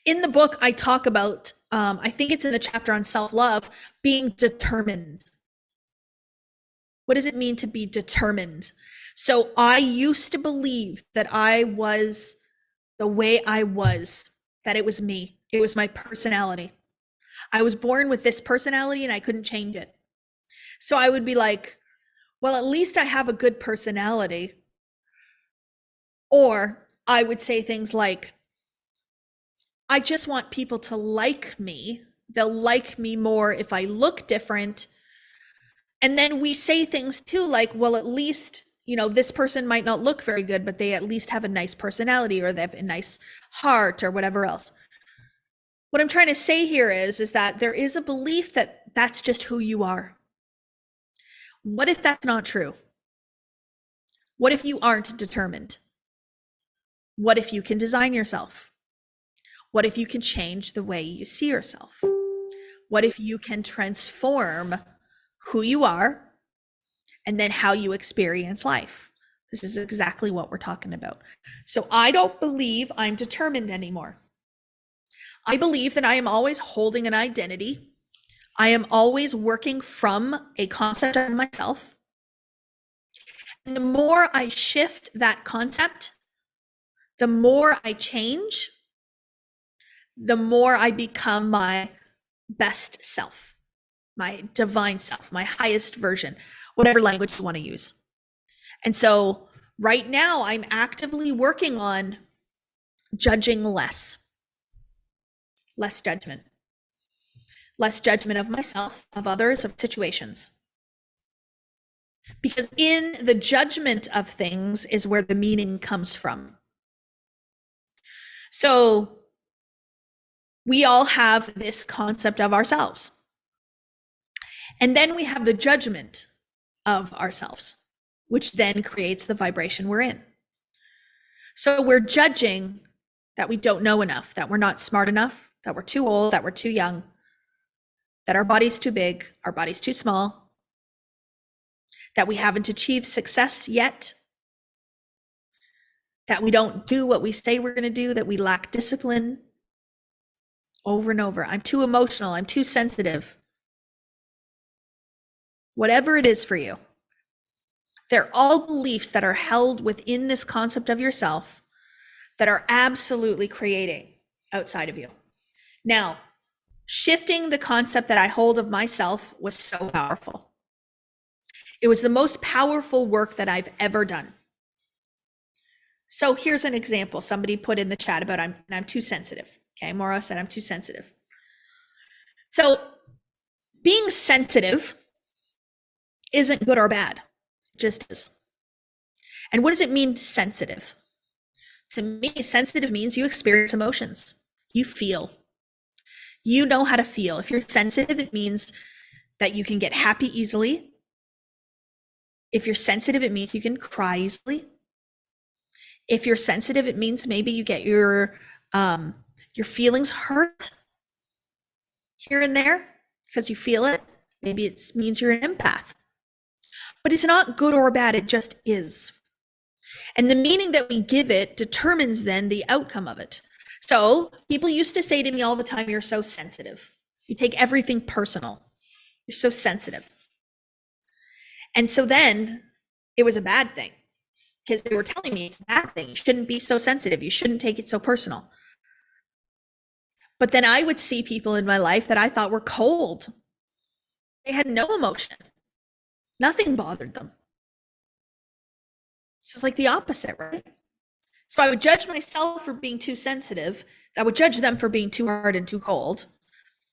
In the book, I talk about, I think it's in the chapter on self-love, being determined. What does it mean to be determined? So I used to believe that I was the way I was that it was me. It was my personality. I was born with this personality and I couldn't change it. So I would be like, well, at least I have a good personality. Or I would say things like, I just want people to like me. They'll like me more if I look different. And then we say things too, like, well, at least, you know, this person might not look very good, but they at least have a nice personality, or they have a nice heart, or whatever else. What I'm trying to say here is that there is a belief that that's just who you are. What if that's not true? What if you aren't determined? What if you can design yourself? What if you can change the way you see yourself? What if you can transform who you are and then how you experience life? This is exactly what we're talking about. So I don't believe I'm determined anymore. I believe that I am always holding an identity. I am always working from a concept of myself. And the more I shift that concept, the more I change, the more I become my best self, my divine self, my highest version, whatever language you want to use. And so right now I'm actively working on judging less judgment of myself, of others, of situations. Because in the judgment of things is where the meaning comes from. So we all have this concept of ourselves. And then we have the judgment of ourselves, which then creates the vibration we're in. So we're judging that we don't know enough, that we're not smart enough, that we're too old, that we're too young, that our body's too big, our body's too small, that we haven't achieved success yet, that we don't do what we say we're going to do, that we lack discipline. Over and over. I'm too emotional. I'm too sensitive. Whatever it is for you. They're all beliefs that are held within this concept of yourself that are absolutely creating outside of you. Now, shifting the concept that I hold of myself was so powerful. It was the most powerful work that I've ever done. So here's an example. Somebody put in the chat about I'm too sensitive. Okay, Maura said I'm too sensitive. So being sensitive isn't good or bad, it just is. And what does it mean, sensitive? To me, sensitive means you experience emotions. You feel. You know how to feel. If you're sensitive, it means that you can get happy easily. If you're sensitive, it means you can cry easily. If you're sensitive, it means maybe you get your feelings hurt here and there because you feel it. Maybe it means you're an empath. But it's not good or bad, it just is. And the meaning that we give it determines then the outcome of it. So people used to say to me all the time, you're so sensitive. You take everything personal. You're so sensitive. And so then it was a bad thing because they were telling me it's a bad thing. You shouldn't be so sensitive. You shouldn't take it so personal. But then I would see people in my life that I thought were cold. They had no emotion. Nothing bothered them. It's just like the opposite, right? So I would judge myself for being too sensitive. I would judge them for being too hard and too cold.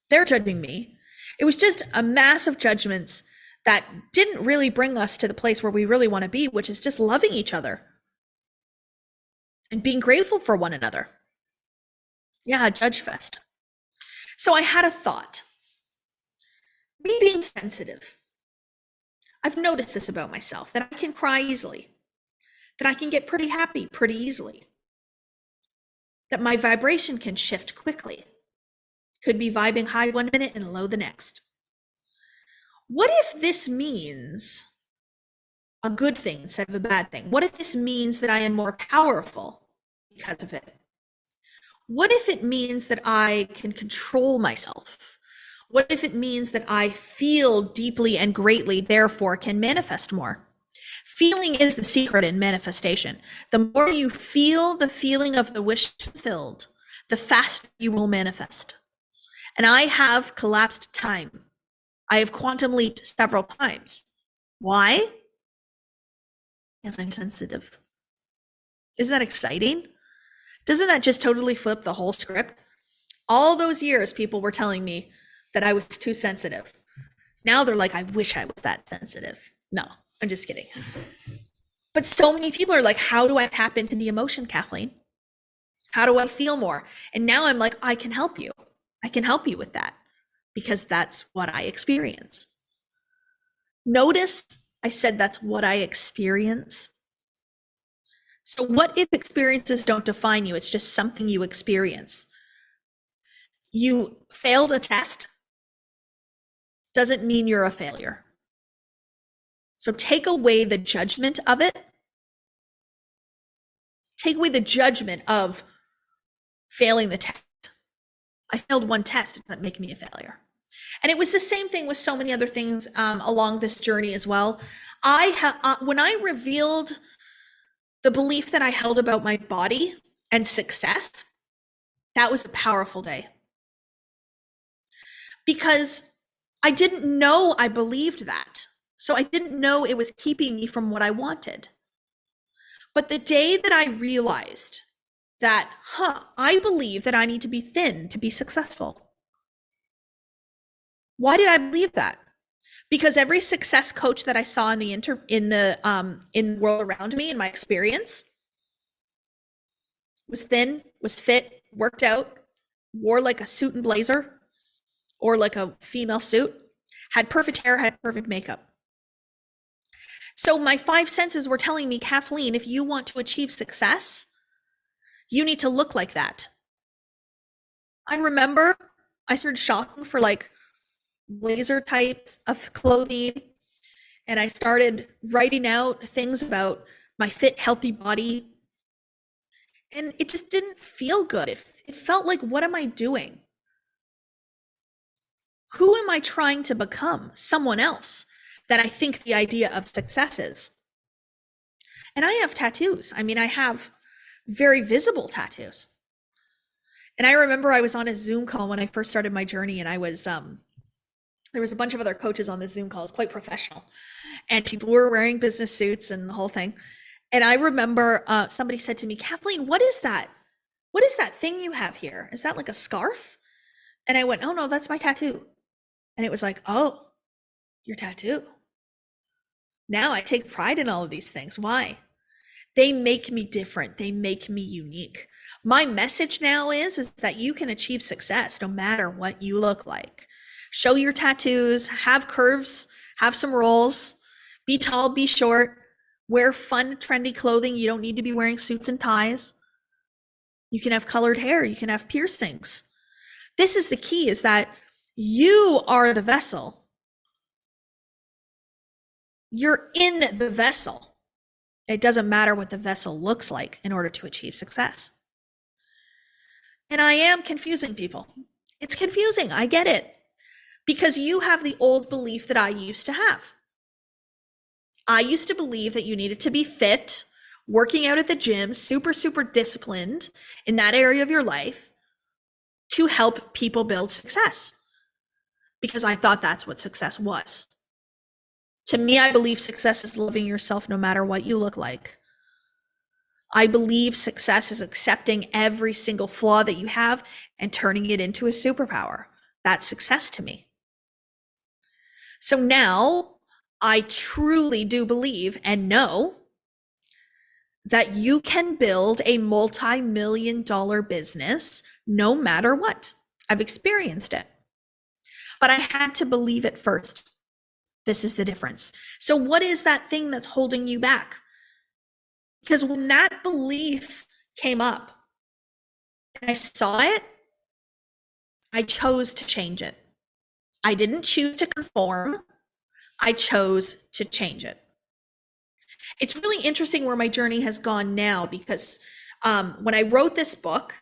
They're judging me. It was just a mass of judgments that didn't really bring us to the place where we really want to be, which is just loving each other and being grateful for one another. Yeah, judge fest. So I had a thought. Me being sensitive, I've noticed this about myself, that I can cry easily, that I can get pretty happy pretty easily, that my vibration can shift quickly. Could be vibing high one minute and low the next. What if this means a good thing instead of a bad thing? What if this means that I am more powerful because of it? What if it means that I can control myself? What if it means that I feel deeply and greatly, therefore can manifest more? Feeling is the secret in manifestation. The more you feel the feeling of the wish fulfilled, the faster you will manifest. And I have collapsed time. I have quantum leaped several times. Why? Because I'm sensitive. Isn't that exciting? Doesn't that just totally flip the whole script? All those years, people were telling me that I was too sensitive. Now they're like, I wish I was that sensitive. No, I'm just kidding. But so many people are like, how do I tap into the emotion, Kathleen? How do I feel more? And now I'm like, I can help you. I can help you with that because that's what I experience. Notice I said that's what I experience. So what if experiences don't define you? It's just something you experience. You failed a test doesn't mean you're a failure. So take away the judgment of it. Take away the judgment of failing the test. I failed one test, it doesn't make me a failure. And it was the same thing with so many other things along this journey as well. When I revealed the belief that I held about my body and success, that was a powerful day. Because I didn't know I believed that. So I didn't know it was keeping me from what I wanted. But the day that I realized that, I believe that I need to be thin to be successful. Why did I believe that? Because every success coach that I saw in the world around me, in my experience, was thin, was fit, worked out, wore like a suit and blazer, or like a female suit, had perfect hair, had perfect makeup. So my five senses were telling me, Kathleen, if you want to achieve success, you need to look like that. I remember I started shopping for like blazer types of clothing, and I started writing out things about my fit, healthy body. And it just didn't feel good. It felt like, what am I doing? Who am I trying to become? Someone else that I think the idea of success is. And I have tattoos. I mean, I have very visible tattoos. And I remember I was on a Zoom call when I first started my journey, and I was, there was a bunch of other coaches on this Zoom call. It's quite professional. And people were wearing business suits and the whole thing. And I remember somebody said to me, Kathleen, what is that? What is that thing you have here? Is that like a scarf? And I went, oh no, that's my tattoo. And it was like, oh, your tattoo. Now I take pride in all of these things. Why? They make me different. They make me unique. My message now is that you can achieve success no matter what you look like. Show your tattoos, have curves, have some rolls, be tall, be short, wear fun, trendy clothing. You don't need to be wearing suits and ties. You can have colored hair. You can have piercings. This is the key, is that you are the vessel. You're in the vessel. It doesn't matter what the vessel looks like in order to achieve success. And I am confusing people. It's confusing. I get it. Because you have the old belief that I used to have. I used to believe that you needed to be fit, working out at the gym, super, super disciplined in that area of your life to help people build success. Because I thought that's what success was. To me, I believe success is loving yourself no matter what you look like. I believe success is accepting every single flaw that you have and turning it into a superpower. That's success to me. So now I truly do believe and know that you can build a multi-million-dollar business no matter what. I've experienced it. But I had to believe it first. This is the difference. So what is that thing that's holding you back? Because when that belief came up and I saw it, I chose to change it. I didn't choose to conform. I chose to change it. It's really interesting where my journey has gone now, because when I wrote this book,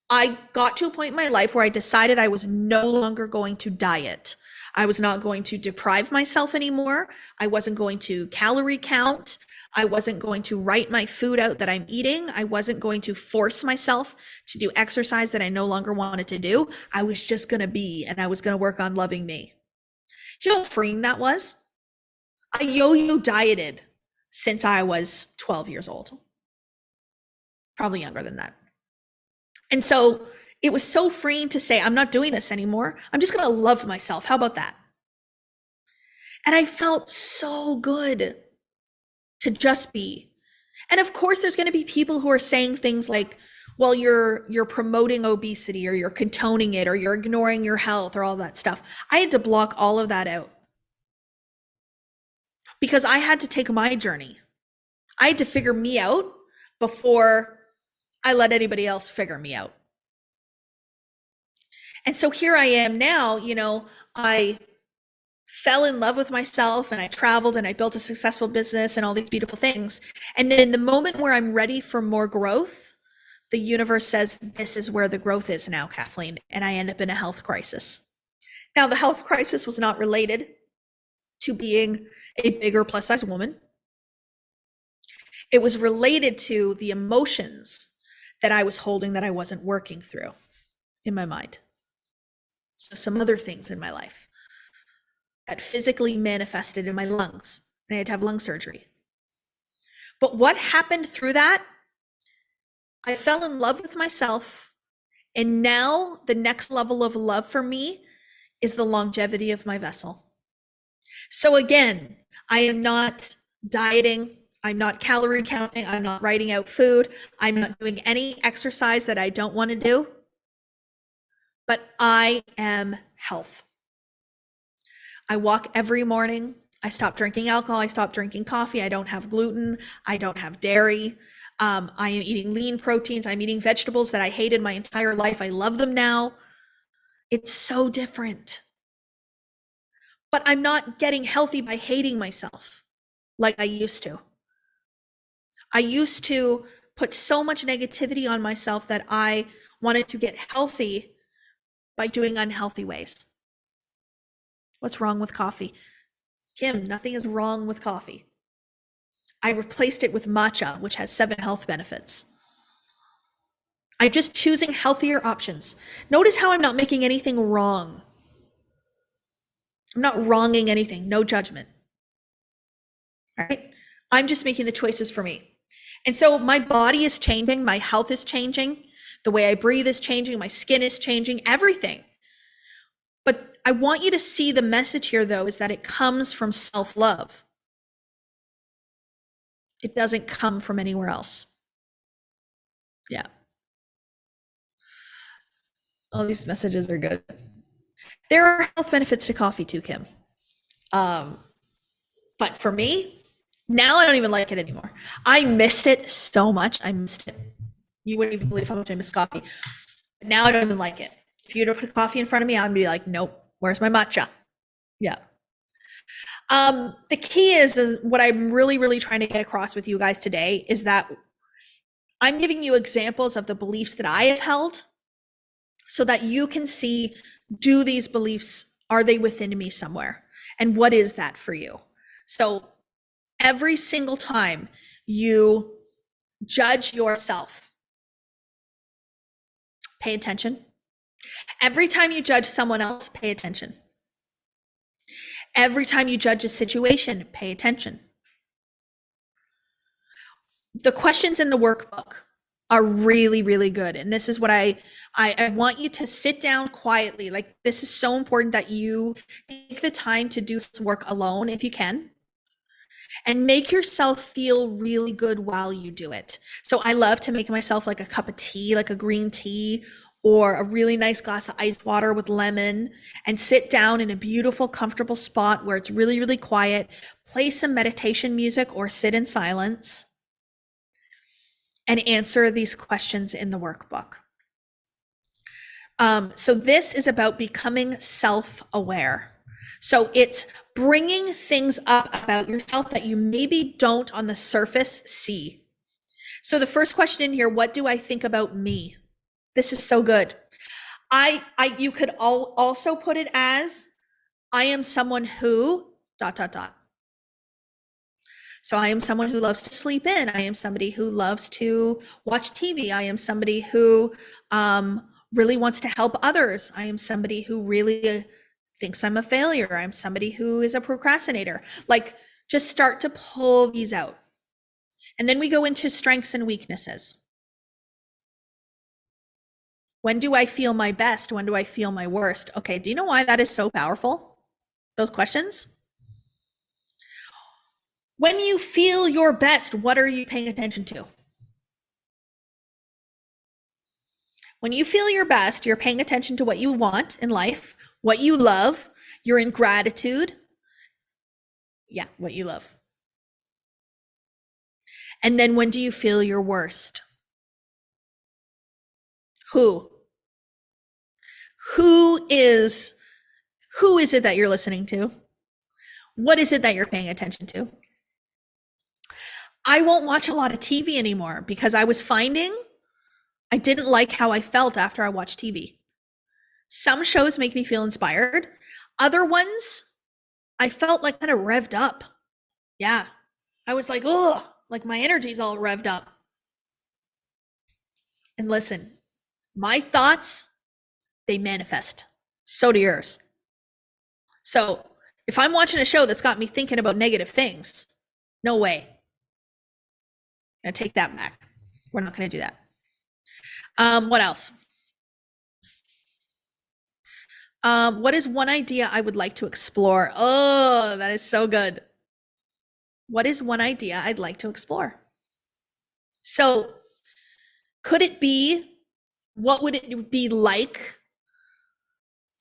I got to a point in my life where I decided I was no longer going to diet. I was not going to deprive myself anymore. I wasn't going to calorie count. I wasn't going to write my food out that I'm eating. I wasn't going to force myself to do exercise that I no longer wanted to do. I was just going to be, and I was going to work on loving me. Do you know how freeing that was? I yo-yo dieted since I was 12 years old. Probably younger than that. And so it was so freeing to say, I'm not doing this anymore. I'm just going to love myself. How about that? And I felt so good to just be. And of course, there's going to be people who are saying things like, well, you're promoting obesity, or you're condoning it, or you're ignoring your health, or all that stuff. I had to block all of that out because I had to take my journey. I had to figure me out before I let anybody else figure me out. And so here I am now, I fell in love with myself, and I traveled, and I built a successful business and all these beautiful things. And then in the moment where I'm ready for more growth, the universe says, this is where the growth is now, Kathleen. And I end up in a health crisis. Now, the health crisis was not related to being a bigger plus size woman. It was related to the emotions that I was holding that I wasn't working through in my mind. So some other things in my life that physically manifested in my lungs. I had to have lung surgery. But what happened through that? I fell in love with myself. And now the next level of love for me is the longevity of my vessel. So again, I am not dieting. I'm not calorie counting. I'm not writing out food. I'm not doing any exercise that I don't want to do. But I am health. I walk every morning. I stop drinking alcohol. I stop drinking coffee. I don't have gluten. I don't have dairy. I am eating lean proteins. I'm eating vegetables that I hated my entire life. I love them now. It's so different. But I'm not getting healthy by hating myself like I used to. I used to put so much negativity on myself that I wanted to get healthy by doing unhealthy ways. What's wrong with coffee? Kim, nothing is wrong with coffee. I replaced it with matcha, which has 7 health benefits. I'm just choosing healthier options. Notice how I'm not making anything wrong. I'm not wronging anything, no judgment. All right? I'm just making the choices for me. And so my body is changing, my health is changing, the way I breathe is changing, my skin is changing, everything. But I want you to see the message here, though, is that it comes from self-love. It doesn't come from anywhere else. Yeah. All these messages are good. There are health benefits to coffee too, Kim. But for me, now I don't even like it anymore. I missed it so much. I missed it. You wouldn't even believe how much I miss coffee. But now I don't even like it. If you were to put coffee in front of me, I'd be like, nope, where's my matcha? Yeah. The key is what I'm really, really trying to get across with you guys today is that I'm giving you examples of the beliefs that I have held so that you can see, do these beliefs, are they within me somewhere? And what is that for you? So every single time you judge yourself, pay attention. Every time you judge someone else, pay attention. Every time you judge a situation, pay attention. The questions in the workbook are really, really good. And this is what I want you to sit down quietly. Like, this is so important that you take the time to do this work alone if you can. And make yourself feel really good while you do it. So I love to make myself like a cup of tea, like a green tea, or a really nice glass of ice water with lemon, and sit down in a beautiful, comfortable spot where it's really, really quiet, play some meditation music or sit in silence, and answer these questions in the workbook. So this is about becoming self-aware. So it's bringing things up about yourself that you maybe don't on the surface see. So the first question in here, what do I think about me? This is so good. You could also put it as, I am someone who, ... So I am someone who loves to sleep in. I am somebody who loves to watch TV. I am somebody who really wants to help others. I am somebody who really thinks I'm a failure. I'm somebody who is a procrastinator. Like, just start to pull these out. And then we go into strengths and weaknesses. When do I feel my best? When do I feel my worst? Okay, do you know why that is so powerful? Those questions? When you feel your best, what are you paying attention to? When you feel your best, you're paying attention to what you want in life, what you love, you're in gratitude. Yeah, what you love. And then when do you feel your worst? Who is it that you're listening to? What is it that you're paying attention to? I won't watch a lot of TV anymore because I was finding I didn't like how I felt after I watched TV. Some shows make me feel inspired. Other ones, I felt like kind of revved up. Yeah. I was like, oh, like my energy's all revved up. And listen, my thoughts, they manifest. So do yours. So if I'm watching a show that's got me thinking about negative things, no way. I'm gonna take that back. We're not gonna do that. What else? What is one idea I would like to explore? Oh, that is so good. What is one idea I'd like to explore? So could it be, what would it be like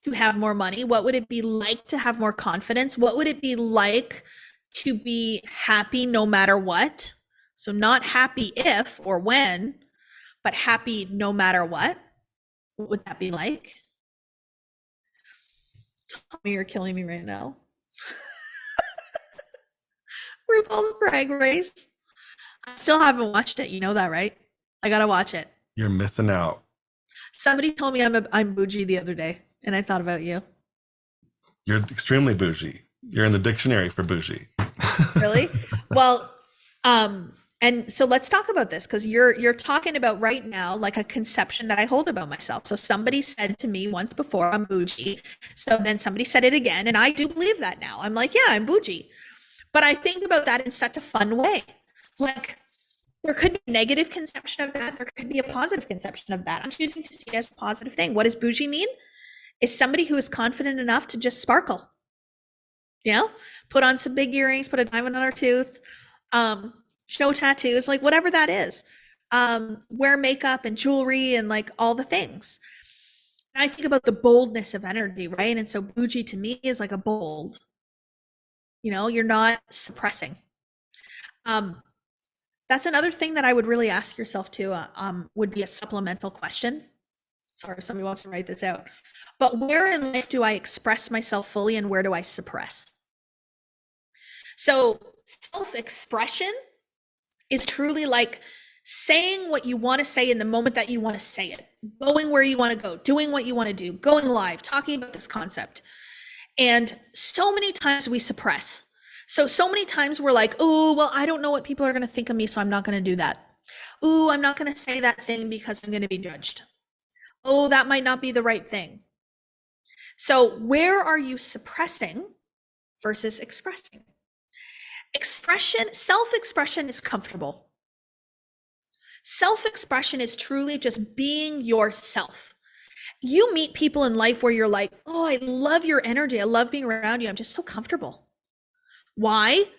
to have more money? What would it be like to have more confidence? What would it be like to be happy no matter what? So not happy if or when, but happy no matter what. What would that be like? Tommy, you're killing me right now. RuPaul's Drag Race. I still haven't watched it. You know that, right? I gotta watch it. You're missing out. Somebody told me I'm bougie the other day, and I thought about you. You're extremely bougie. You're in the dictionary for bougie. Really? Well, and so let's talk about this, because you're talking about right now like a conception that I hold about myself. So somebody said to me once before, I'm bougie. So then somebody said it again, and I do believe that now. I'm like, yeah, I'm bougie. But I think about that in such a fun way. Like, there could be a negative conception of that. There could be a positive conception of that. I'm choosing to see it as a positive thing. What does bougie mean? It's somebody who is confident enough to just sparkle. You know, put on some big earrings, put a diamond on her tooth, show tattoos, like whatever that is. Wear makeup and jewelry and like all the things. And I think about the boldness of energy, right? And so bougie to me is like a bold. You know, you're not suppressing. That's another thing that I would really ask yourself too, would be a supplemental question. Sorry if somebody wants to write this out. But where in life do I express myself fully and where do I suppress? So self-expression is truly like saying what you want to say in the moment that you want to say it, going where you want to go, doing what you want to do, going live, talking about this concept. And so many times we suppress. So many times we're like, oh, well, I don't know what people are going to think of me, so I'm not going to do that. Oh, I'm not going to say that thing because I'm going to be judged. Oh, that might not be the right thing. So where are you suppressing versus expressing? Self-expression is comfortable. Self-expression is truly just being yourself. You meet people in life where you're like, oh, I love your energy. I love being around you. I'm just so comfortable. Why?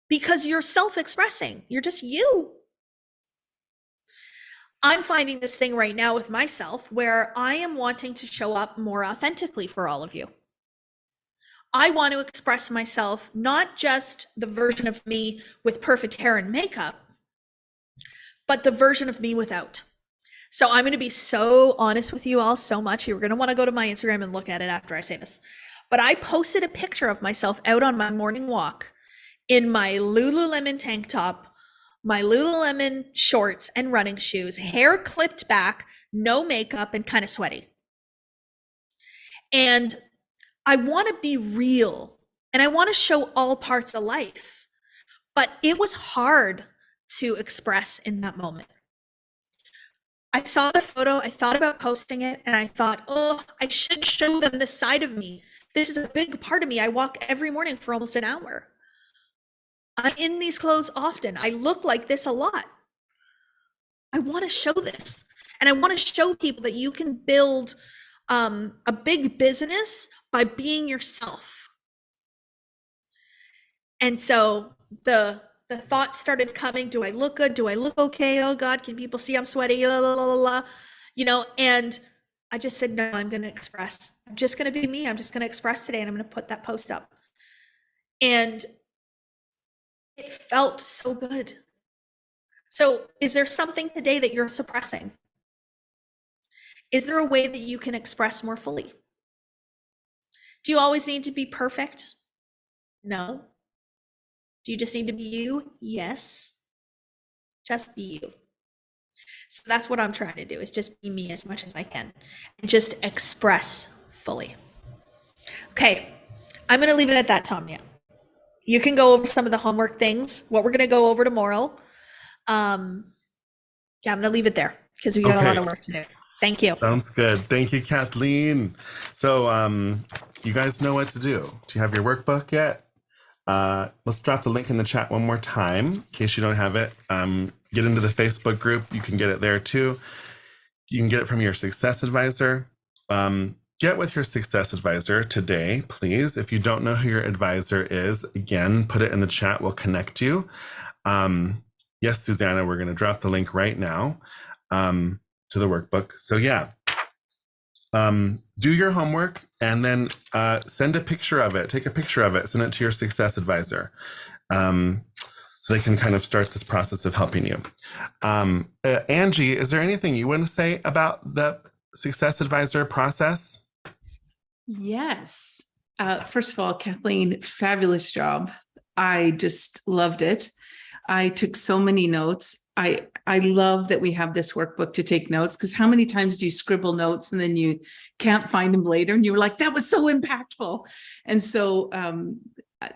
Because you're self-expressing. You're just you. I'm finding this thing right now with myself where I am wanting to show up more authentically for all of you. I want to express myself, not just the version of me with perfect hair and makeup, but the version of me without. So I'm going to be so honest with you all so much. You're going to want to go to my Instagram and look at it after I say this. But I posted a picture of myself out on my morning walk in my Lululemon tank top, my Lululemon shorts and running shoes, hair clipped back, no makeup, and kind of sweaty. And I want to be real, and I want to show all parts of life. But it was hard to express in that moment. I saw the photo, I thought about posting it, and I thought, oh, I should show them this side of me. This is a big part of me. I walk every morning for almost an hour. I'm in these clothes often. I look like this a lot. I want to show this. And I want to show people that you can build a big business by being yourself. And so the thoughts started coming. Do I look good? Do I look okay? Oh God, can people see I'm sweaty? La, la, la, la. And I just said, no, I'm going to express. I'm just going to be me. I'm just going to express today, and I'm going to put that post up. And it felt so good. So is there something today that you're suppressing? Is there a way that you can express more fully? Do you always need to be perfect? No. Do you just need to be you? Yes. Just be you. So that's what I'm trying to do, is just be me as much as I can and just express fully. Okay, I'm going to leave it at that, Tanya. You can go over some of the homework things, what we're going to go over tomorrow. I'm going to leave it there because we got a lot of work to do. Thank you. Sounds good. Thank you, Kathleen. So you guys know what to do. Do you have your workbook yet? Let's drop the link in the chat one more time in case you don't have it. Get into the Facebook group. You can get it there too. You can get it from your success advisor. Get with your success advisor today, please. If you don't know who your advisor is, again, put it in the chat. We'll connect you. Yes, Susanna, we're going to drop the link right now to the workbook. So yeah, do your homework and then send a picture of it. Take a picture of it. Send it to your success advisor so they can kind of start this process of helping you. Angie, is there anything you want to say about the success advisor process? Yes. First of all, Kathleen, fabulous job. I just loved it. I took so many notes. I love that we have this workbook to take notes, because how many times do you scribble notes and then you can't find them later and you're like, that was so impactful. And so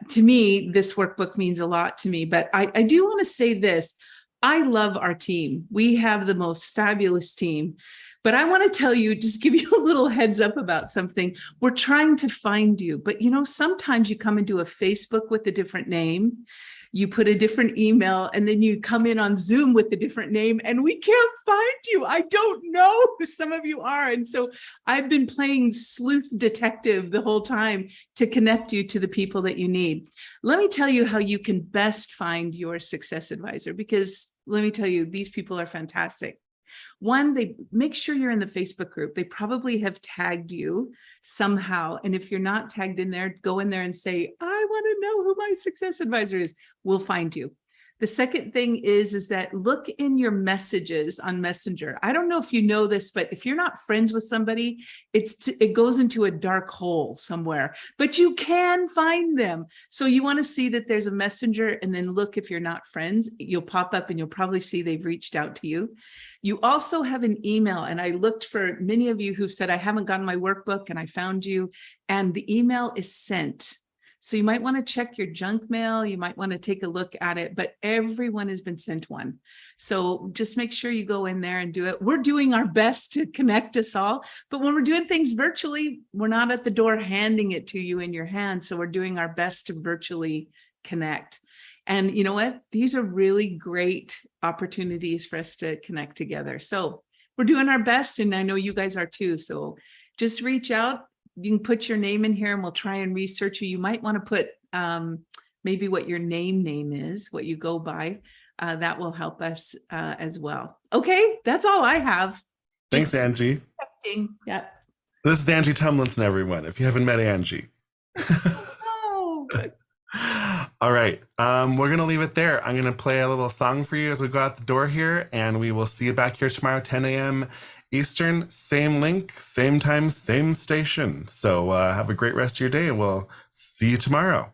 to me, this workbook means a lot to me. But I do want to say this. I love our team. We have the most fabulous team. But I want to tell you, just give you a little heads up about something. We're trying to find you. But, sometimes you come into a Facebook with a different name. You put a different email, and then you come in on Zoom with a different name, and we can't find you. I don't know who some of you are. And so I've been playing sleuth detective the whole time to connect you to the people that you need. Let me tell you how you can best find your success advisor, because let me tell you, these people are fantastic. One, they make sure you're in the Facebook group. They probably have tagged you somehow. And if you're not tagged in there, go in there and say, I want to know who my success advisor is. We'll find you. The second thing is that look in your messages on Messenger. I don't know if you know this, but if you're not friends with somebody, it goes into a dark hole somewhere, but you can find them. So you want to see that there's a messenger, and then look, if you're not friends, you'll pop up and you'll probably see they've reached out to you. You also have an email, and I looked for many of you who said, I haven't gotten my workbook, and I found you, and the email is sent. So you might want to check your junk mail. You might want to take a look at it, but everyone has been sent one. So just make sure you go in there and do it. We're doing our best to connect us all, but when we're doing things virtually, we're not at the door handing it to you in your hand. So we're doing our best to virtually connect. And you know what? These are really great opportunities for us to connect together. So we're doing our best, and I know you guys are too. So just reach out. You can put your name in here and we'll try and research you. You might want to put maybe what your name is, what you go by. That will help us as well. Okay, that's all I have. Thanks, Angie. Yeah. This is Angie Tumlinson, everyone, if you haven't met Angie. Oh. All right, we're going to leave it there. I'm going to play a little song for you as we go out the door here, and we will see you back here tomorrow, 10 a.m. Eastern, same link, same time, same station. So have a great rest of your day, and we'll see you tomorrow.